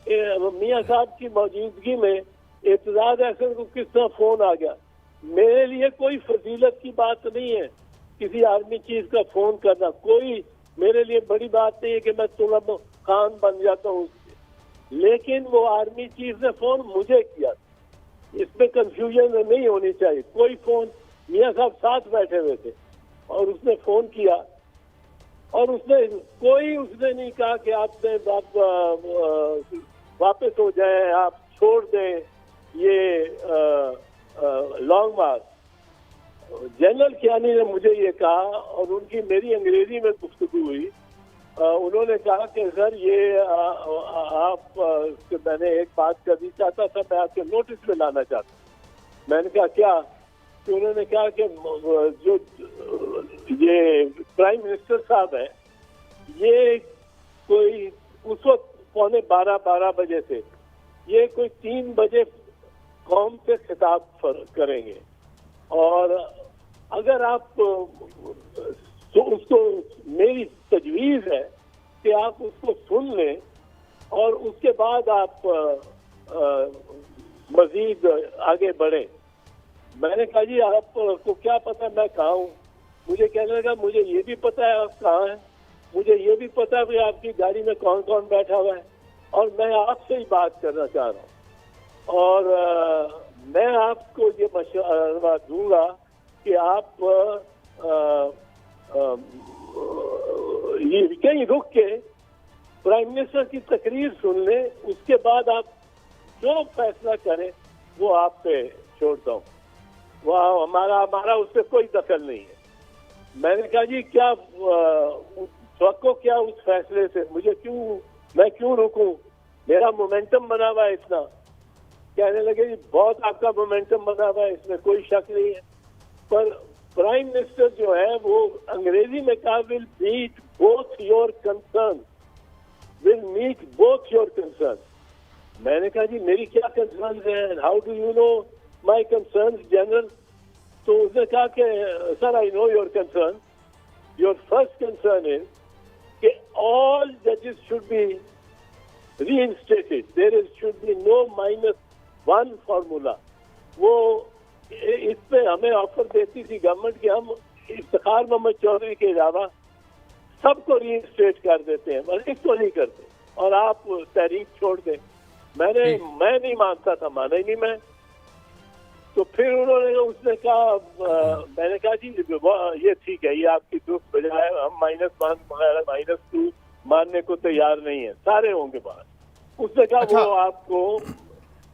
मियाँ साहब की मौजूदगी में एतजाज अहसन को किस तरह फोन आ गया। मेरे लिए कोई फजीलत की बात नहीं है किसी आर्मी चीफ का फोन करना, कोई मेरे लिए बड़ी बात नहीं है कि मैं तुरंत खान बन जाता हूँ उससे, लेकिन वो आर्मी चीफ ने फोन मुझे किया, इसमें कंफ्यूजन नहीं होनी चाहिए। कोई फोन, मियाँ साहब साथ बैठे हुए थे और उसने फोन किया, और उसने नहीं कहा कि आप वापस हो जाए, आप छोड़ दें ये लॉन्ग मार्च। जनरल कियानी ने मुझे ये कहा, और उनकी मेरी अंग्रेजी में गुफ्तगू हुई। उन्होंने कहा कि सर ये आप मैंने एक बात करनी चाहता था, मैं आपके नोटिस में लाना चाहता हूँ। मैंने कहा क्या? तो उन्होंने कहा कि जो ये प्राइम मिनिस्टर साहब है, ये कोई उस वक्त 11:45 बजे से ये कोई 3 बजे कौम से खिताब करेंगे, और अगर आप तो उसको, मेरी तजवीज़ है कि आप उसको सुन लें और उसके बाद आप मजीद आगे बढ़ें। मैंने कहा जी आपको क्या पता मैं कहाँ हूँ? मुझे कहने लगा मुझे ये भी पता है आप कहाँ हैं, मुझे ये भी पता है कि आपकी गाड़ी में कौन कौन बैठा हुआ है, और मैं आपसे ही बात करना चाह रहा हूँ। और मैं आपको ये मशवरा दूंगा कि आप ये कहीं रुक के प्राइम मिनिस्टर की तकरीर सुन लें, उसके बाद आप जो फैसला करें वो आप पे छोड़ता हूँ, वह हमारा उससे कोई दखल नहीं है। मैंने कहा जी क्या तवक्को क्या उस फैसले से, मैं क्यों रुकूं, मेरा मोमेंटम बना हुआ है इतना। कहने लगे जी बहुत आपका मोमेंटम बना हुआ है, इसमें कोई शक नहीं है, पर प्राइम मिनिस्टर जो है वो अंग्रेजी में कहा will meet both your concern, will meet both your concern. मैंने कहा जी मेरी क्या कंसर्न है, how do you know my concern general? तो उसने कहा कि sir I know your concern, your first concern is कि ऑल जजेस should be reinstated, there should be no -1 formula. वो इस पे हमें ऑफर देती थी गवर्नमेंट कि हम इफ्तिखार मोहम्मद चौधरी के अलावा सबको रीइंस्टेट कर देते हैं, बस इसको नहीं करते, और आप तहरीक छोड़ दें। मैं नहीं मानता था, माना ही नहीं मैं। तो फिर उसने कहा, मैंने कहा जी ये ठीक है, ये आपकी दुख बजाय हम -1 -2 मानने को तैयार नहीं है, सारे होंगे बाहर। उसने कहा अच्छा। वो आपको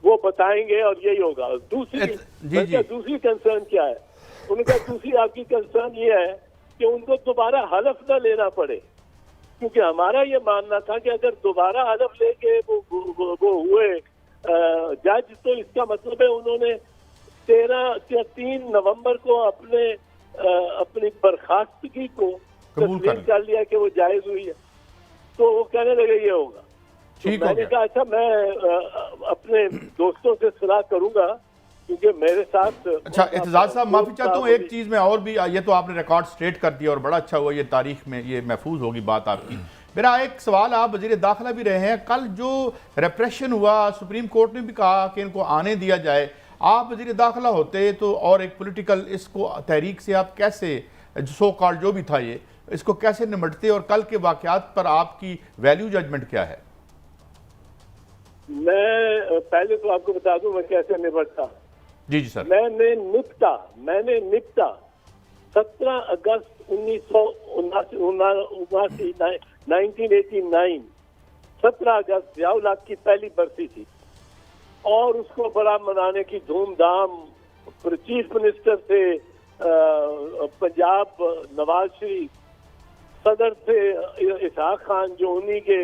वो बताएंगे और यही होगा। दूसरी कंसर्न क्या है? उन्होंने कहा दूसरी आपकी कंसर्न ये है कि उनको दोबारा हलफ न लेना पड़े, क्योंकि हमारा ये मानना था कि अगर दोबारा हलफ लेके वो हुए जज, तो इसका मतलब है उन्होंने 3 नवंबर को अपनी बर्खास्तगी को तस्लीम कर लिया कि वो जायज हुई है। तो वो कहने लगे ये होगा। तो मैंने कहा अच्छा मैं अपने दोस्तों से सलाह करूंगा, क्योंकि मेरे साथ। अच्छा एतजाज साहब, माफी चाहता हूँ, एक चीज़ में और भी, ये तो आपने रिकॉर्ड स्ट्रेट कर दिया और बड़ा अच्छा हुआ, ये तारीख में ये महफूज होगी बात आपकी। मेरा एक सवाल, आप वज़ीर दाखिला भी रहे हैं, कल जो रेप्रेशन हुआ सुप्रीम कोर्ट ने भी कहा कि इनको आने दिया जाए, आप वज़ीर दाखिला होते तो और एक पॉलिटिकल इसको तहरीक से आप कैसे सो कॉल्ड जो भी था ये इसको कैसे निपटते, और कल के वाक़यात पर आपकी वैल्यू जजमेंट क्या है? मैं पहले तो आपको बता दूं मैं कैसे निपटता। जी सर। मैंने निपटा 70 17 अगस्त 1989 17 अगस्त ज़ियाउल हक की पहली बरसी थी और उसको बड़ा मनाने की धूमधाम चीफ मिनिस्टर थे पंजाब नवाज शरीफ, सदर थे इसहाक खान जो उन्हीं के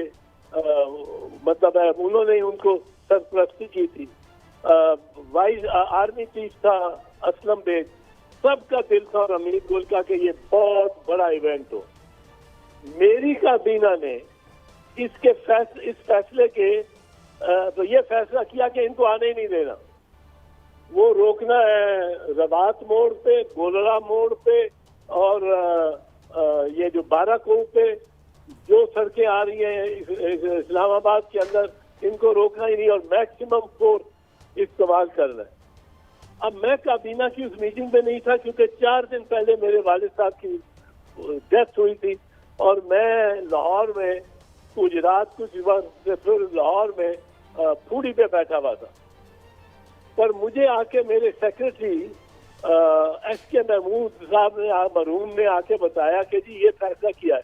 मतलब है उन्होंने उनको सरपरस्ती की थी, वाइस आर्मी चीफ था असलम बेग, सबका दिल था और अमीर गुल का कि ये बहुत बड़ा इवेंट हो। मेरी काबीना ने इस फैसले के तो ये फैसला किया कि इनको आने ही नहीं देना, वो रोकना है रबात मोड़ पे, गोलरा मोड़ पे और ये जो बाराकोट पे जो सड़कें आ रही हैं इस्लामाबाद के अंदर, इनको रोकना ही नहीं और मैक्सिमम फोर्स इस्तेमाल करना है। अब मैं काबीना की उस मीटिंग में नहीं था क्योंकि 4 दिन पहले मेरे वालिद साहब की डेथ हुई थी और मैं लाहौर में गुजरात कुछ वक्त से फिर लाहौर में फूडी पे बैठा हुआ था। पर मुझे आके मेरे सेक्रेटरी SK महमूद साहब ने मरहूम ने आके बताया कि जी ये फैसला किया है।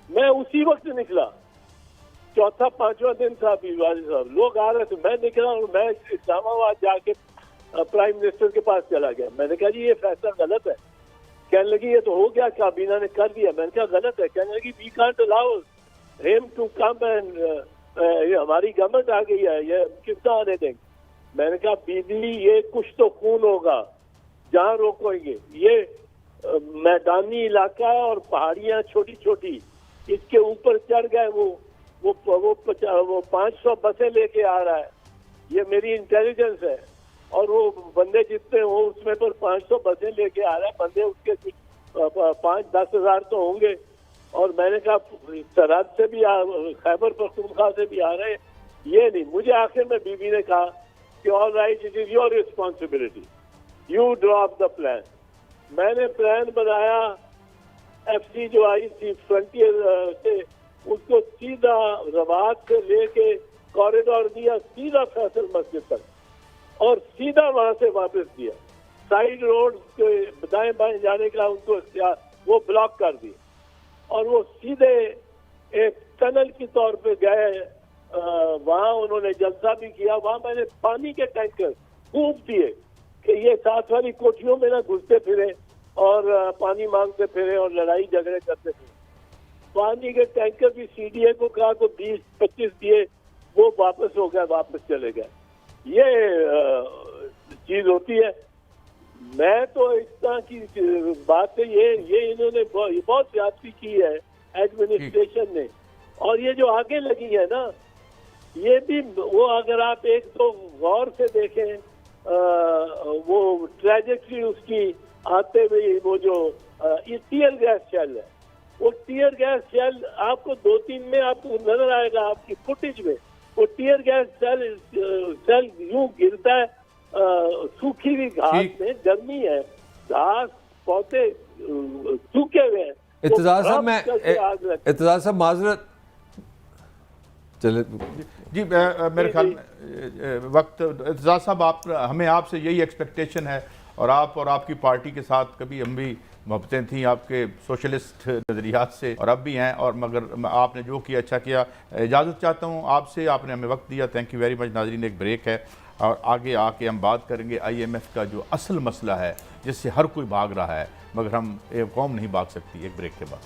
मैं उसी वक्त निकला, चौथा 5वां दिन था वालिद साहब, लोग आ रहे थे, मैं निकला और मैं इस्लामाबाद जाके प्राइम मिनिस्टर के पास चला गया। मैंने कहा जी ये फैसला गलत है। कहने लगी ये तो हो गया, काबीना ने कर दिया। मैंने कहा गलत है। कहने लगी we can't allow him to come and हमारी गवर्नमेंट आ गई है, ये कितना आने देंगे। मैंने कहा बीबी ये कुछ तो खून होगा जहाँ रोकेंगे, ये मैदानी इलाका है और पहाड़ियाँ छोटी छोटी, इसके ऊपर चढ़ गए वो 500 बसें लेके आ रहा है, ये मेरी इंटेलिजेंस है और वो बंदे जितने हो उसमें पर 500 बसें लेके आ रहा है, बंदे उसके 5-10 हज़ार तो होंगे। और मैंने कहा सरहद से भी खैबर पख्तूनख्वा से भी आ रहे हैं, ये नहीं। मुझे आखिर में बीबी ने कहा कि all right it is your responsibility, you drop the plan. मैंने प्लान बनाया, FC जो आई थी फ्रंटियर से उसको सीधा रवात से लेके कॉरिडोर दिया सीधा फैसल मस्जिद तक और सीधा वहां से वापस दिया। साइड रोड के दाएं बाएं जाने का उनको वो ब्लॉक कर दिए और वो सीधे एक टनल की तौर पे गए। वहाँ उन्होंने जलसा भी किया। वहाँ मैंने पानी के टैंकर खूब दिए कि ये साथ वाली कोठियों में ना घुसते फिरे और पानी मांगते फिरे और लड़ाई झगड़े करते फिरे। पानी के टैंकर भी CDA को कहा तो 20-25 दिए, वो वापस हो गया, वापस चले गए। ये चीज होती है। मैं तो इस तरह की बात है, ये इन्होंने बहुत ज्यादती की है एडमिनिस्ट्रेशन ने। और ये जो आगे लगी है ना, ये भी वो अगर आप एक तो गौर से देखें वो ट्रेजेक्ट्री उसकी आते हुए, वो जो टीयर गैस शेल है, वो टीयर गैस शेल आपको 2-3 में आपको नजर आएगा आपकी फुटेज में। वो टीयर गैस शेल यूं गिरता है सूखी हुई घास में, गर्मी है, घास पौधे सूखे हुए हैं। इत्तेज़ार साहब माजरत चले जी मेरे ख्याल वक्त इत्तेज़ार साहब हमें आपसे यही एक्सपेक्टेशन है और आपकी पार्टी के साथ कभी हम भी मोहब्बतें थी आपके सोशलिस्ट नज़रियात से और अब भी हैं, और मगर आपने जो किया अच्छा किया। इजाज़त चाहता हूँ आपसे, आपने हमें वक्त दिया, थैंक यू वेरी मच। नाज़रीन एक ब्रेक है और आगे आके हम बात करेंगे IMF का जो असल मसला है जिससे हर कोई भाग रहा है मगर हम एक कौम नहीं भाग सकती। एक ब्रेक के बाद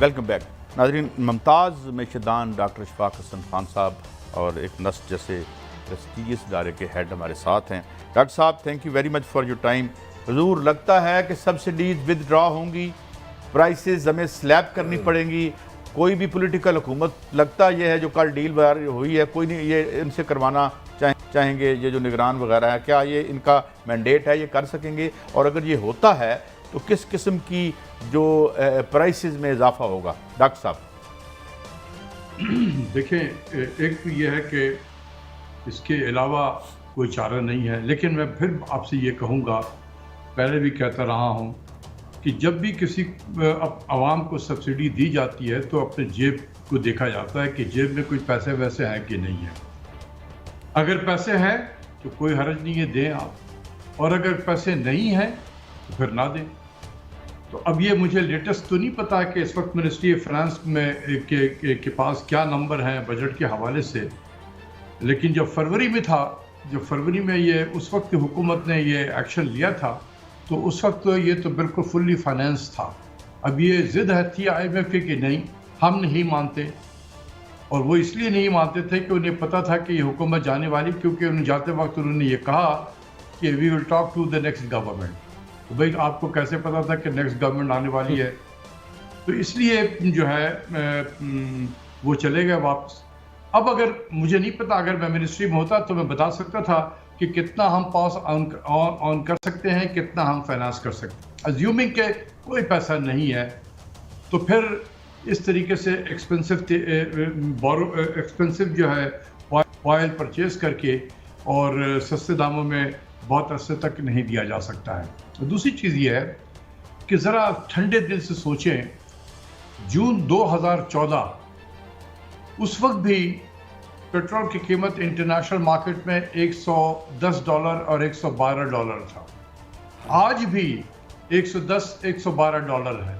वेलकम बैक। नाज़रीन मुमताज़ मेशदान डॉक्टर इशफाक हसन खान साहब और एक नस्ल जैसे प्रेस्टीजियस इदारे के हेड हमारे साथ हैं। डॉक्टर साहब thank you very much for your time. हुजूर लगता है कि सब्सिडीज़ विदड्रॉ होंगी, प्राइसेस हमें स्लैब करनी पड़ेंगी, कोई भी पॉलिटिकल हुकूमत लगता यह है जो कल डील हुई है कोई नहीं ये इनसे करवाना चाहेंगे, ये जो निगरान वगैरह है, क्या ये इनका मैंडेट है, ये कर सकेंगे? और अगर ये होता है तो किस किस्म की जो प्राइसेस में इजाफा होगा? डॉक्टर साहब देखें, एक तो ये है कि इसके अलावा कोई चारा नहीं है, लेकिन मैं फिर आपसे ये कहूँगा, पहले भी कहता रहा हूँ कि जब भी किसी आवाम को सब्सिडी दी जाती है तो अपने जेब को देखा जाता है कि जेब में कुछ पैसे वैसे हैं कि नहीं है। अगर पैसे हैं तो कोई हर्ज नहीं है, दें आप, और अगर पैसे नहीं हैं तो फिर ना दें। तो अब ये मुझे लेटेस्ट तो नहीं पता कि इस वक्त मिनिस्ट्री ऑफ फाइनेंस में के पास क्या नंबर हैं बजट के हवाले से, लेकिन जब फरवरी में था, जब फरवरी में ये उस वक्त की हुकूमत ने ये एक्शन लिया था, तो उस वक्त तो ये तो बिल्कुल फुल्ली फाइनेंस था। अब ये ज़िद है थी IMF की कि नहीं, हम नहीं मानते, और वो इसलिए नहीं मानते थे कि उन्हें पता था कि ये हुकूमत जाने वाली, क्योंकि उन्हें जाते वक्त उन्होंने ये कहा कि we will talk to the next government. तो भाई आपको कैसे पता था कि नेक्स्ट गवर्नमेंट आने वाली है? तो इसलिए जो है वो चले गए वापस। अब अगर मुझे नहीं पता, अगर मैं मिनिस्ट्री में होता तो मैं बता सकता था कि कितना हम पास ऑन कर सकते हैं, कितना हम फाइनेंस कर सकते हैं। अज्यूमिंग के कोई पैसा नहीं है, तो फिर इस तरीके से एक्सपेंसिव जो है ऑयल परचेज करके और सस्ते दामों में बहुत अरसे तक नहीं दिया जा सकता है। तो दूसरी चीज़ ये है कि ज़रा ठंडे दिल से सोचें, जून 2014 उस वक्त भी पेट्रोल की कीमत इंटरनेशनल मार्केट में $110 और $112 था। आज भी 110-112 डॉलर है।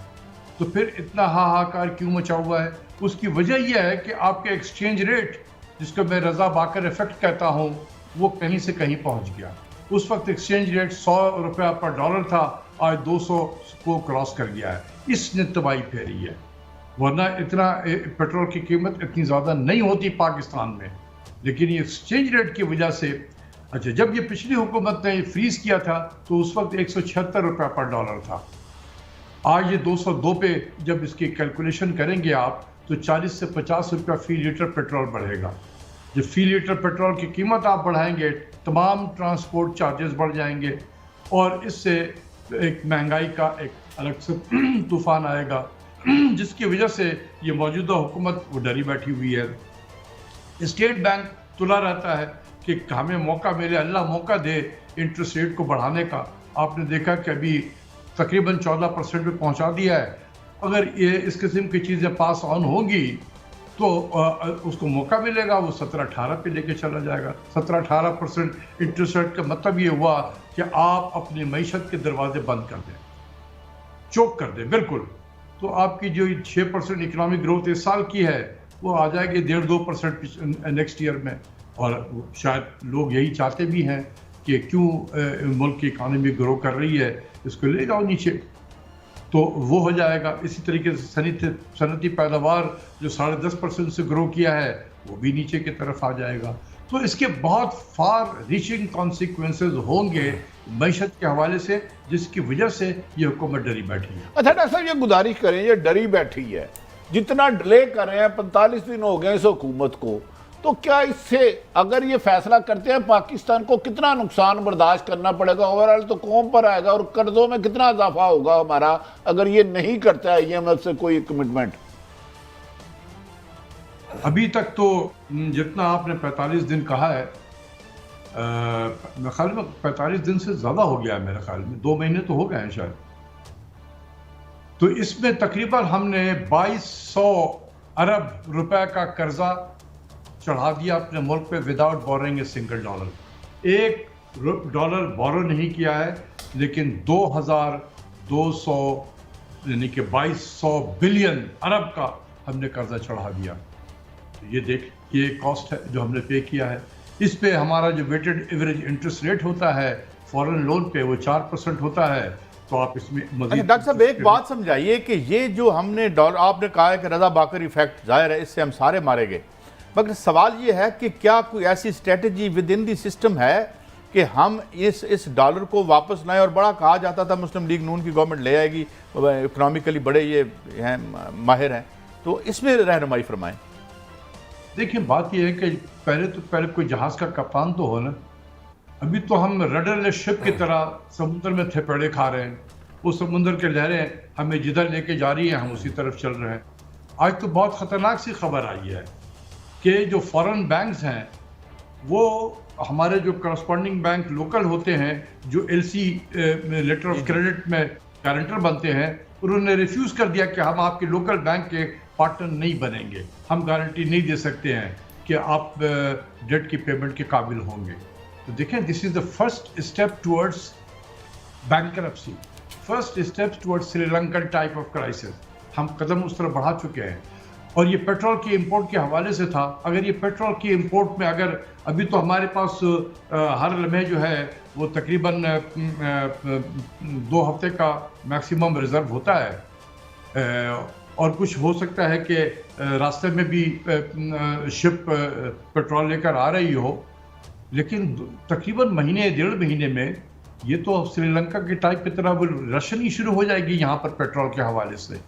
तो फिर इतना हाहाकार क्यों मचा हुआ है? उसकी वजह यह है कि आपके एक्सचेंज रेट, जिसको मैं रजा बाकर इफेक्ट कहता हूँ, वो कहीं से कहीं पहुँच गया। उस वक्त एक्सचेंज रेट $100 पर डॉलर था, आज 200 को क्रॉस कर गया है। इसने तबाही फेरी है, वरना इतना पेट्रोल की कीमत इतनी ज़्यादा नहीं होती पाकिस्तान में, लेकिन ये एक्सचेंज रेट की वजह से। अच्छा, जब ये पिछली हुकूमत ने फ्रीज किया था तो उस वक्त $176 पर डॉलर था। आज ये 202 पे जब इसकी कैलकुलेशन करेंगे आप, तो 40 से 50 रुपया फी लीटर पेट्रोल बढ़ेगा। जब फी लीटर पेट्रोल की कीमत आप बढ़ाएंगे, तमाम ट्रांसपोर्ट चार्जेस बढ़ जाएंगे, और इससे एक महंगाई का एक अलग से तूफान आएगा, जिसकी वजह से ये मौजूदा हुकूमत वो डरी बैठी हुई है। स्टेट बैंक तुला रहता है कि हमें मौका मिले, अल्लाह मौका दे इंटरेस्ट रेट को बढ़ाने का। आपने देखा कि अभी तकरीबन 14% पे पहुंचा दिया है। अगर ये इस किस्म की चीज़ें पास ऑन होगी तो उसको मौका मिलेगा, वो 17-18 पे लेके चला जाएगा। 17-18% इंटरेस्ट रेट का मतलब ये हुआ कि आप अपनी मईशत के दरवाजे बंद कर दें, चोक कर दें बिल्कुल। तो आपकी जो 6% इकनॉमिक ग्रोथ इस साल की है, वो आ जाएगी 1.5-2% नेक्स्ट ईयर में। और शायद लोग यही चाहते भी हैं कि क्यों मुल्क की इकानमी ग्रो कर रही है, इसको ले जाओ नीचे, तो वो हो जाएगा। इसी तरीके से सनती पैदावार जो 10.5% से ग्रो किया है, वो भी नीचे की तरफ आ जाएगा। तो इसके बहुत फार रीचिंग कॉन्सिक्वेंसेस होंगे मईशत के हवाले से, जिसकी वजह से ये हुकूमत डरी बैठी है। अच्छा डॉक्टर साहब, ये गुजारिश करें, ये डरी बैठी है, जितना डिले कर रहे हैं, 45 दिन हो गए इस हुकूमत को, तो क्या इससे अगर ये फैसला करते हैं पाकिस्तान को कितना नुकसान बर्दाश्त करना पड़ेगा? ओवरऑल तो कौम पर आएगा, और कर्जों में कितना इजाफा होगा हमारा अगर ये नहीं करता है IMF से कोई कमिटमेंट? अभी तक तो जितना आपने 45 दिन कहा है, मेरे ख्याल में 45 दिन से ज़्यादा हो गया है, मेरे ख्याल में 2 महीने तो हो गए हैं शायद। तो इसमें तकरीबन हमने 2200 अरब रुपए का कर्जा चढ़ा दिया अपने मुल्क पे without boring a single dollar. $1 बोरो नहीं किया है, लेकिन 2200 यानी कि 2200 बिलियन अरब का हमने कर्जा चढ़ा दिया। तो ये देख, ये कॉस्ट है जो हमने पे किया है। इस पे हमारा जो वेटेड एवरेज इंटरेस्ट रेट होता है फॉरेन लोन पे, वो 4% होता है। तो आप इसमें मज़ीद डॉक्टर साहब एक बात समझाइए कि ये जो हमने डॉलर, आपने कहा है कि रजा बाकर इफेक्ट जाहिर है इससे हम सारे मारे गए, मगर सवाल ये है कि क्या कोई ऐसी strategy with in the system है कि हम इस डॉलर को वापस लाएं? और बड़ा कहा जाता था मुस्लिम लीग नून की गवर्नमेंट ले आएगी, इकोनॉमिकली बड़े ये हैं, माहिर हैं, तो इसमें रहनुमाई फरमाएं। देखिए, बात यह है कि पहले कोई जहाज़ का कप्तान तो हो ना। अभी तो हम रडरलेस शिप की तरह समुद्र में थेपड़े खा रहे हैं। वो समुद्र के लहरें हमें जिधर लेके जा रही हैं, हम उसी तरफ चल रहे हैं। आज तो बहुत ख़तरनाक सी खबर आई है कि जो फॉरेन बैंक्स हैं, वो हमारे जो करस्पॉन्डिंग बैंक लोकल होते हैं, जो LC लेटर ऑफ क्रेडिट में गारंटर बनते हैं, उन्होंने रिफ्यूज़ कर दिया कि हम आपके लोकल बैंक के पार्टनर नहीं बनेंगे, हम गारंटी नहीं दे सकते हैं। कि आप डेट की पेमेंट के काबिल होंगे। तो देखें, this is the first step towards bankruptcy, first step towards Sri Lankan type of crisis. हम कदम उस तरफ बढ़ा चुके हैं। और ये पेट्रोल की इंपोर्ट के हवाले से था। अगर ये पेट्रोल की इंपोर्ट में अगर अभी तो हमारे पास हर लम्हे जो है वो तकरीबन 2 हफ्ते का मैक्सिमम रिजर्व होता है, और कुछ हो सकता है कि रास्ते में भी शिप पेट्रोल लेकर आ रही हो, लेकिन तकरीबन महीने 1.5 महीने में ये तो श्रीलंका के टाइप की तरह वो रशनी शुरू हो जाएगी यहाँ पर पेट्रोल के हवाले से।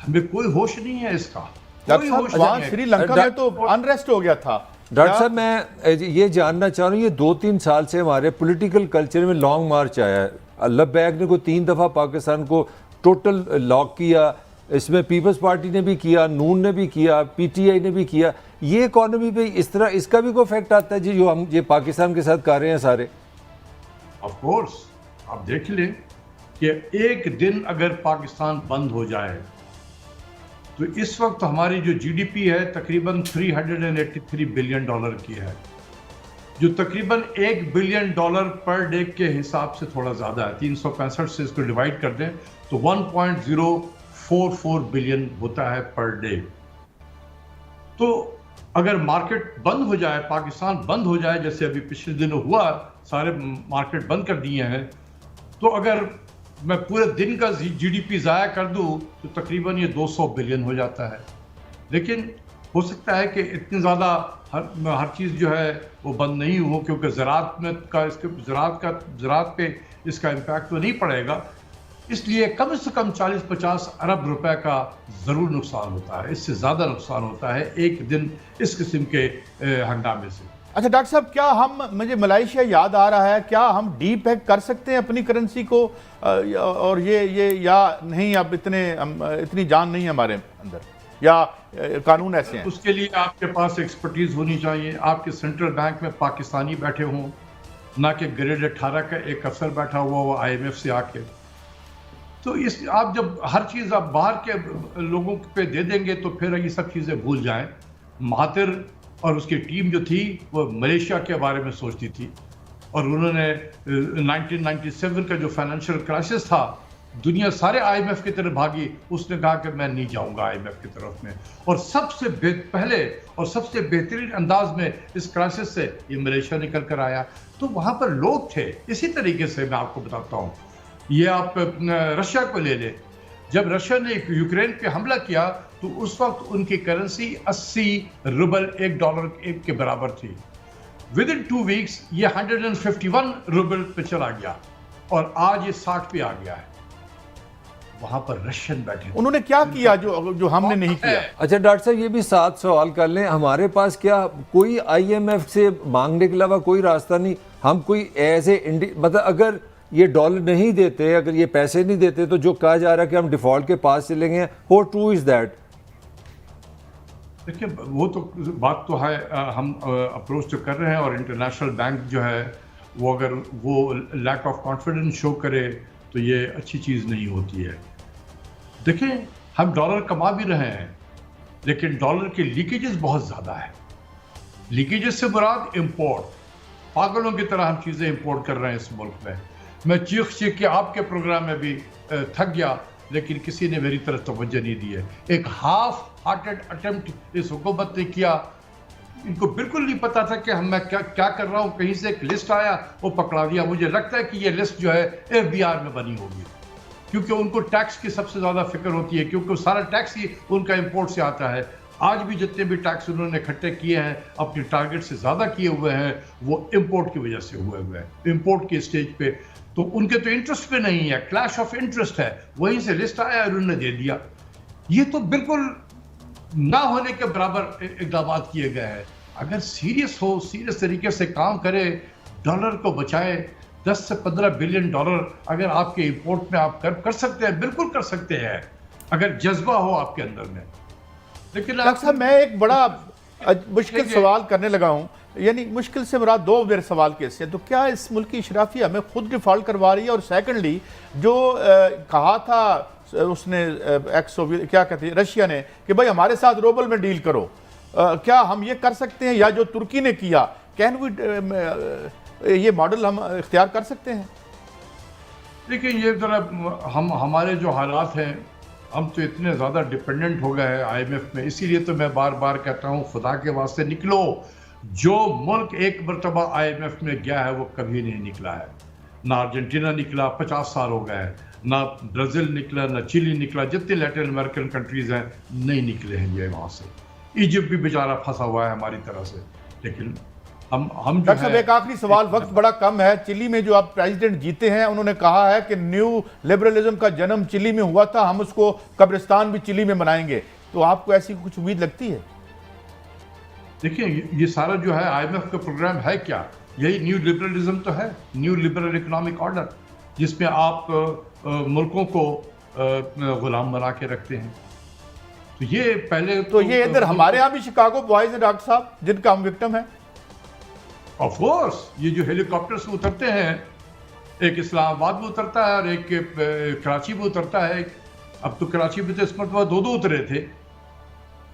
हमें कोई होश नहीं है इसका। वहाँ श्रीलंका में तो अनरेस्ट हो गया था। डॉक्टर साहब, मैं ये जानना चाह रहा हूँ, ये 2-3 साल से हमारे पॉलिटिकल कल्चर में लॉन्ग मार्च आया है। अल्लाह बैग ने को 3 दफ़ा पाकिस्तान को टोटल लॉक किया, इसमें पीपल्स पार्टी ने भी किया, नून ने भी किया, पीटीआई ने भी किया। ये इकॉनमी पे इस तरह इसका भी कोई इफेक्ट आता है जी, जो हम ये पाकिस्तान के साथ कर रहे हैं सारे? ऑफ कोर्स, आप देख लें कि एक दिन अगर पाकिस्तान बंद हो जाए तो इस वक्त हमारी जो जीडीपी है तकरीबन $383 बिलियन की है, जो तकरीबन $1 बिलियन पर डे के हिसाब से थोड़ा ज़्यादा है। 365 से इसको डिवाइड कर दें तो 1.044 बिलियन होता है पर डे। तो अगर मार्केट बंद हो जाए, पाकिस्तान बंद हो जाए, जैसे अभी पिछले दिनों हुआ, सारे मार्केट बंद कर दिए हैं, तो अगर मैं पूरे दिन का जीडीपी ज़ाया कर दूं तो तकरीबन ये 200 बिलियन हो जाता है। लेकिन हो सकता है कि इतनी ज़्यादा हर चीज़ जो है वो बंद नहीं हो, क्योंकि ज़राअत पे इसका इम्पैक्ट तो नहीं पड़ेगा। इसलिए कम से कम 40-50 अरब रुपए का ज़रूर नुकसान होता है। इससे ज़्यादा नुकसान होता है एक दिन इस किस्म के हंगामे से। अच्छा डॉक्टर साहब, क्या मुझे मलेशिया याद आ रहा है, क्या हम डीपैक कर सकते हैं अपनी करेंसी को, और ये या नहीं, अब इतनी जान नहीं है हमारे अंदर, या कानून ऐसे हैं? उसके लिए आपके पास एक्सपर्टीज होनी चाहिए। आपके सेंट्रल बैंक में पाकिस्तानी बैठे हों, ना कि ग्रेड 18 का एक अफसर बैठा हुआ वो IMF से आके। तो आप जब हर चीज़ आप बाहर के लोगों पे दे देंगे तो फिर ये सब चीज़ें भूल जाएं। महातिर और उसकी टीम जो थी वो मलेशिया के बारे में सोचती थी, और उन्होंने 1997 का जो फाइनेंशियल क्राइसिस था, दुनिया सारे IMF की तरफ भागी, उसने कहा कि मैं नहीं जाऊंगा IMF की तरफ में। और सबसे पहले और सबसे बेहतरीन अंदाज में इस क्राइसिस से ये मलेशिया निकल कर आया। तो वहाँ पर लोग थे। इसी तरीके से मैं आपको बताता हूँ, ये आप रशिया को ले लें। जब रशिया ने यूक्रेन पे हमला किया तो उस वक्त उनकी करेंसी 80 रुबल $1 के बराबर थी। विद इन 2 वीक्स ये 151 रुबल पे चला गया, और आज ये 60 पे आ गया है। वहां पर रशियन बैठे, उन्होंने क्या किया जो हमने नहीं किया? अच्छा डॉक्टर साहब, ये भी 7 सवाल कर लें। हमारे पास क्या कोई IMF से मांगने के अलावा कोई रास्ता नहीं? हम कोई ऐसे मतलब अगर ये डॉलर नहीं देते, अगर ये पैसे नहीं देते, तो जो कहा जा रहा है कि हम डिफॉल्ट के पास चलेंगे, हाउ ट्रू इज दैट? देखिए, वो तो बात तो है, हम अप्रोच तो कर रहे हैं, और इंटरनेशनल बैंक जो है वो अगर वो लैक ऑफ कॉन्फिडेंस शो करे तो ये अच्छी चीज़ नहीं होती है। देखें, हम डॉलर कमा भी रहे हैं, लेकिन डॉलर के लीकेजेस बहुत ज़्यादा है। लीकेजेस से मुराद इंपोर्ट, पागलों की तरह हम चीज़ें इंपोर्ट कर रहे हैं इस मुल्क में। मैं चीख के आपके प्रोग्राम में भी थक गया, लेकिन किसी ने मेरी तरफ तवज्जो नहीं दी है। एक हाफ हार्टेड अटेम्प्ट इस हुकूमत ने किया। इनको बिल्कुल नहीं पता था कि मैं क्या कर रहा हूँ। कहीं से एक लिस्ट आया, वो पकड़ा दिया। मुझे लगता है कि ये लिस्ट जो है FBR में बनी होगी, क्योंकि उनको टैक्स की सबसे ज़्यादा फिक्र होती है, क्योंकि सारा टैक्स ही उनका इम्पोर्ट से आता है। आज भी जितने भी टैक्स उन्होंने इकट्ठे किए हैं, अपने टारगेट से ज़्यादा किए हुए हैं, वो इम्पोर्ट की वजह से हुए हैं। इम्पोर्ट की स्टेज पे तो उनके तो इंटरेस्ट पे नहीं है, क्लैश ऑफ इंटरेस्ट है। वहीं से लिस्ट आया और उन्होंने दे दिया। ये तो बिल्कुल ना होने के बराबर इकदाम किए गए हैं। अगर सीरियस हो, सीरियस तरीके से काम करे, डॉलर को बचाए, 10 से 15 बिलियन डॉलर अगर आपके इंपोर्ट में आप कर सकते हैं, बिल्कुल कर सकते हैं, अगर जज्बा हो आपके अंदर में। लेकिन डॉक्टर साहब, मैं एक बड़ा मुश्किल सवाल करने लगा हूँ, यानी मुश्किल से मुराद 2 मेरे सवाल के से। तो क्या इस मुल्क की शराफिया हमें खुद डिफॉल्ट करवा रही है? और सेकंडली जो कहा था उसने एक्स सोवियत क्या कहते हैं रशिया ने कि भाई हमारे साथ रूबल में डील करो, क्या हम ये कर सकते हैं, या जो तुर्की ने किया, कैन वी ये मॉडल हम इख्तियार कर सकते हैं? देखिए, ये ज़रा हमारे जो हालात हैं, हम तो इतने ज़्यादा डिपेंडेंट हो गए हैं IMF में, इसीलिए तो मैं बार बार कहता हूँ खुदा के वास्ते निकलो। जो मुल्क एक मरतबा IMF में गया है वो कभी नहीं निकला है। ना अर्जेंटीना निकला, 50 साल हो गए, ना ब्राज़ील निकला, ना चिली निकला, जितने लैटिन अमेरिकन कंट्रीज़ हैं नहीं निकले हैं ये वहाँ से। इजिप्ट भी बेचारा फंसा हुआ है हमारी तरह से। लेकिन हम डॉक्टर साहब, एक आखिरी सवाल, वक्त बड़ा कम है। चिली में जो आप प्रेसिडेंट जीते हैं, उन्होंने कहा है कि न्यू लिबरलिज्म का जन्म चिली में हुआ था, हम उसको कब्रिस्तान भी चिली में बनाएंगे। तो आपको ऐसी कुछ उम्मीद लगती है? देखिए, ये सारा जो है IMF का प्रोग्राम है क्या? यही न्यू लिबरलिज्म तो है, न्यू लिबरल इकोनॉमिक ऑर्डर, जिसमें आप मुल्कों को गुलाम बना के रखते हैं। तो ये पहले तो ये इधर हमारे यहाँ भी शिकागो बॉयज हैं डॉक्टर साहब, जिनका हम विक्टिम है। ऑफ कोर्स, ये जो हेलीकॉप्टर से उतरते हैं, एक इस्लामाबाद में उतरता है और एक कराची में उतरता है। अब तो कराची में तो इस मरतबा दो उतरे थे।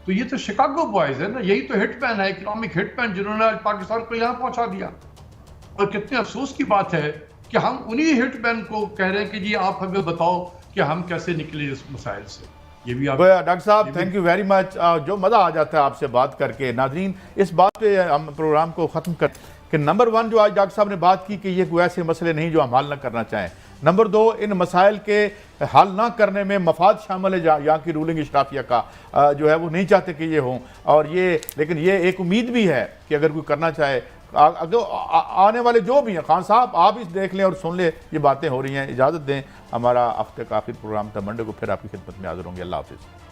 तो ये तो शिकागो बॉयज है ना, यही तो हिटमैन है, इकोनॉमिक हिटमैन, जिन्होंने आज पाकिस्तान को यहाँ पहुंचा दिया। और कितने अफसोस की बात है कि हम उन्हीं हिटमैन को कह रहे हैं कि जी आप हमें बताओ कि हम कैसे निकले इस मसाइल से। ये भी आप डॉक्टर साहब, थैंक यू वेरी मच। जो मज़ा आ जाता है आपसे बात करके। नाज़रीन, इस बात पे हम प्रोग्राम को ख़त्म कर कि नंबर 1 जो आज डॉक्टर साहब ने बात की कि ये कोई ऐसे मसले नहीं जो हम हल ना करना चाहें। नंबर 2, इन मसाइल के हल ना करने में मफाद शामिल है यहाँ की रूलिंग इशराफिया का, जो है वो नहीं चाहते कि ये हों। और ये, लेकिन ये एक उम्मीद भी है कि अगर कोई करना चाहे, अगर आने वाले जो भी हैं, खान साहब आप इस देख लें और सुन लें, ये बातें हो रही हैं। इजाज़त दें, हमारा हफ्ते का आखिर प्रोग्राम था मंडे को फिर आपकी खिदमत में हाजिर होंगे। अल्लाह हाफिज़।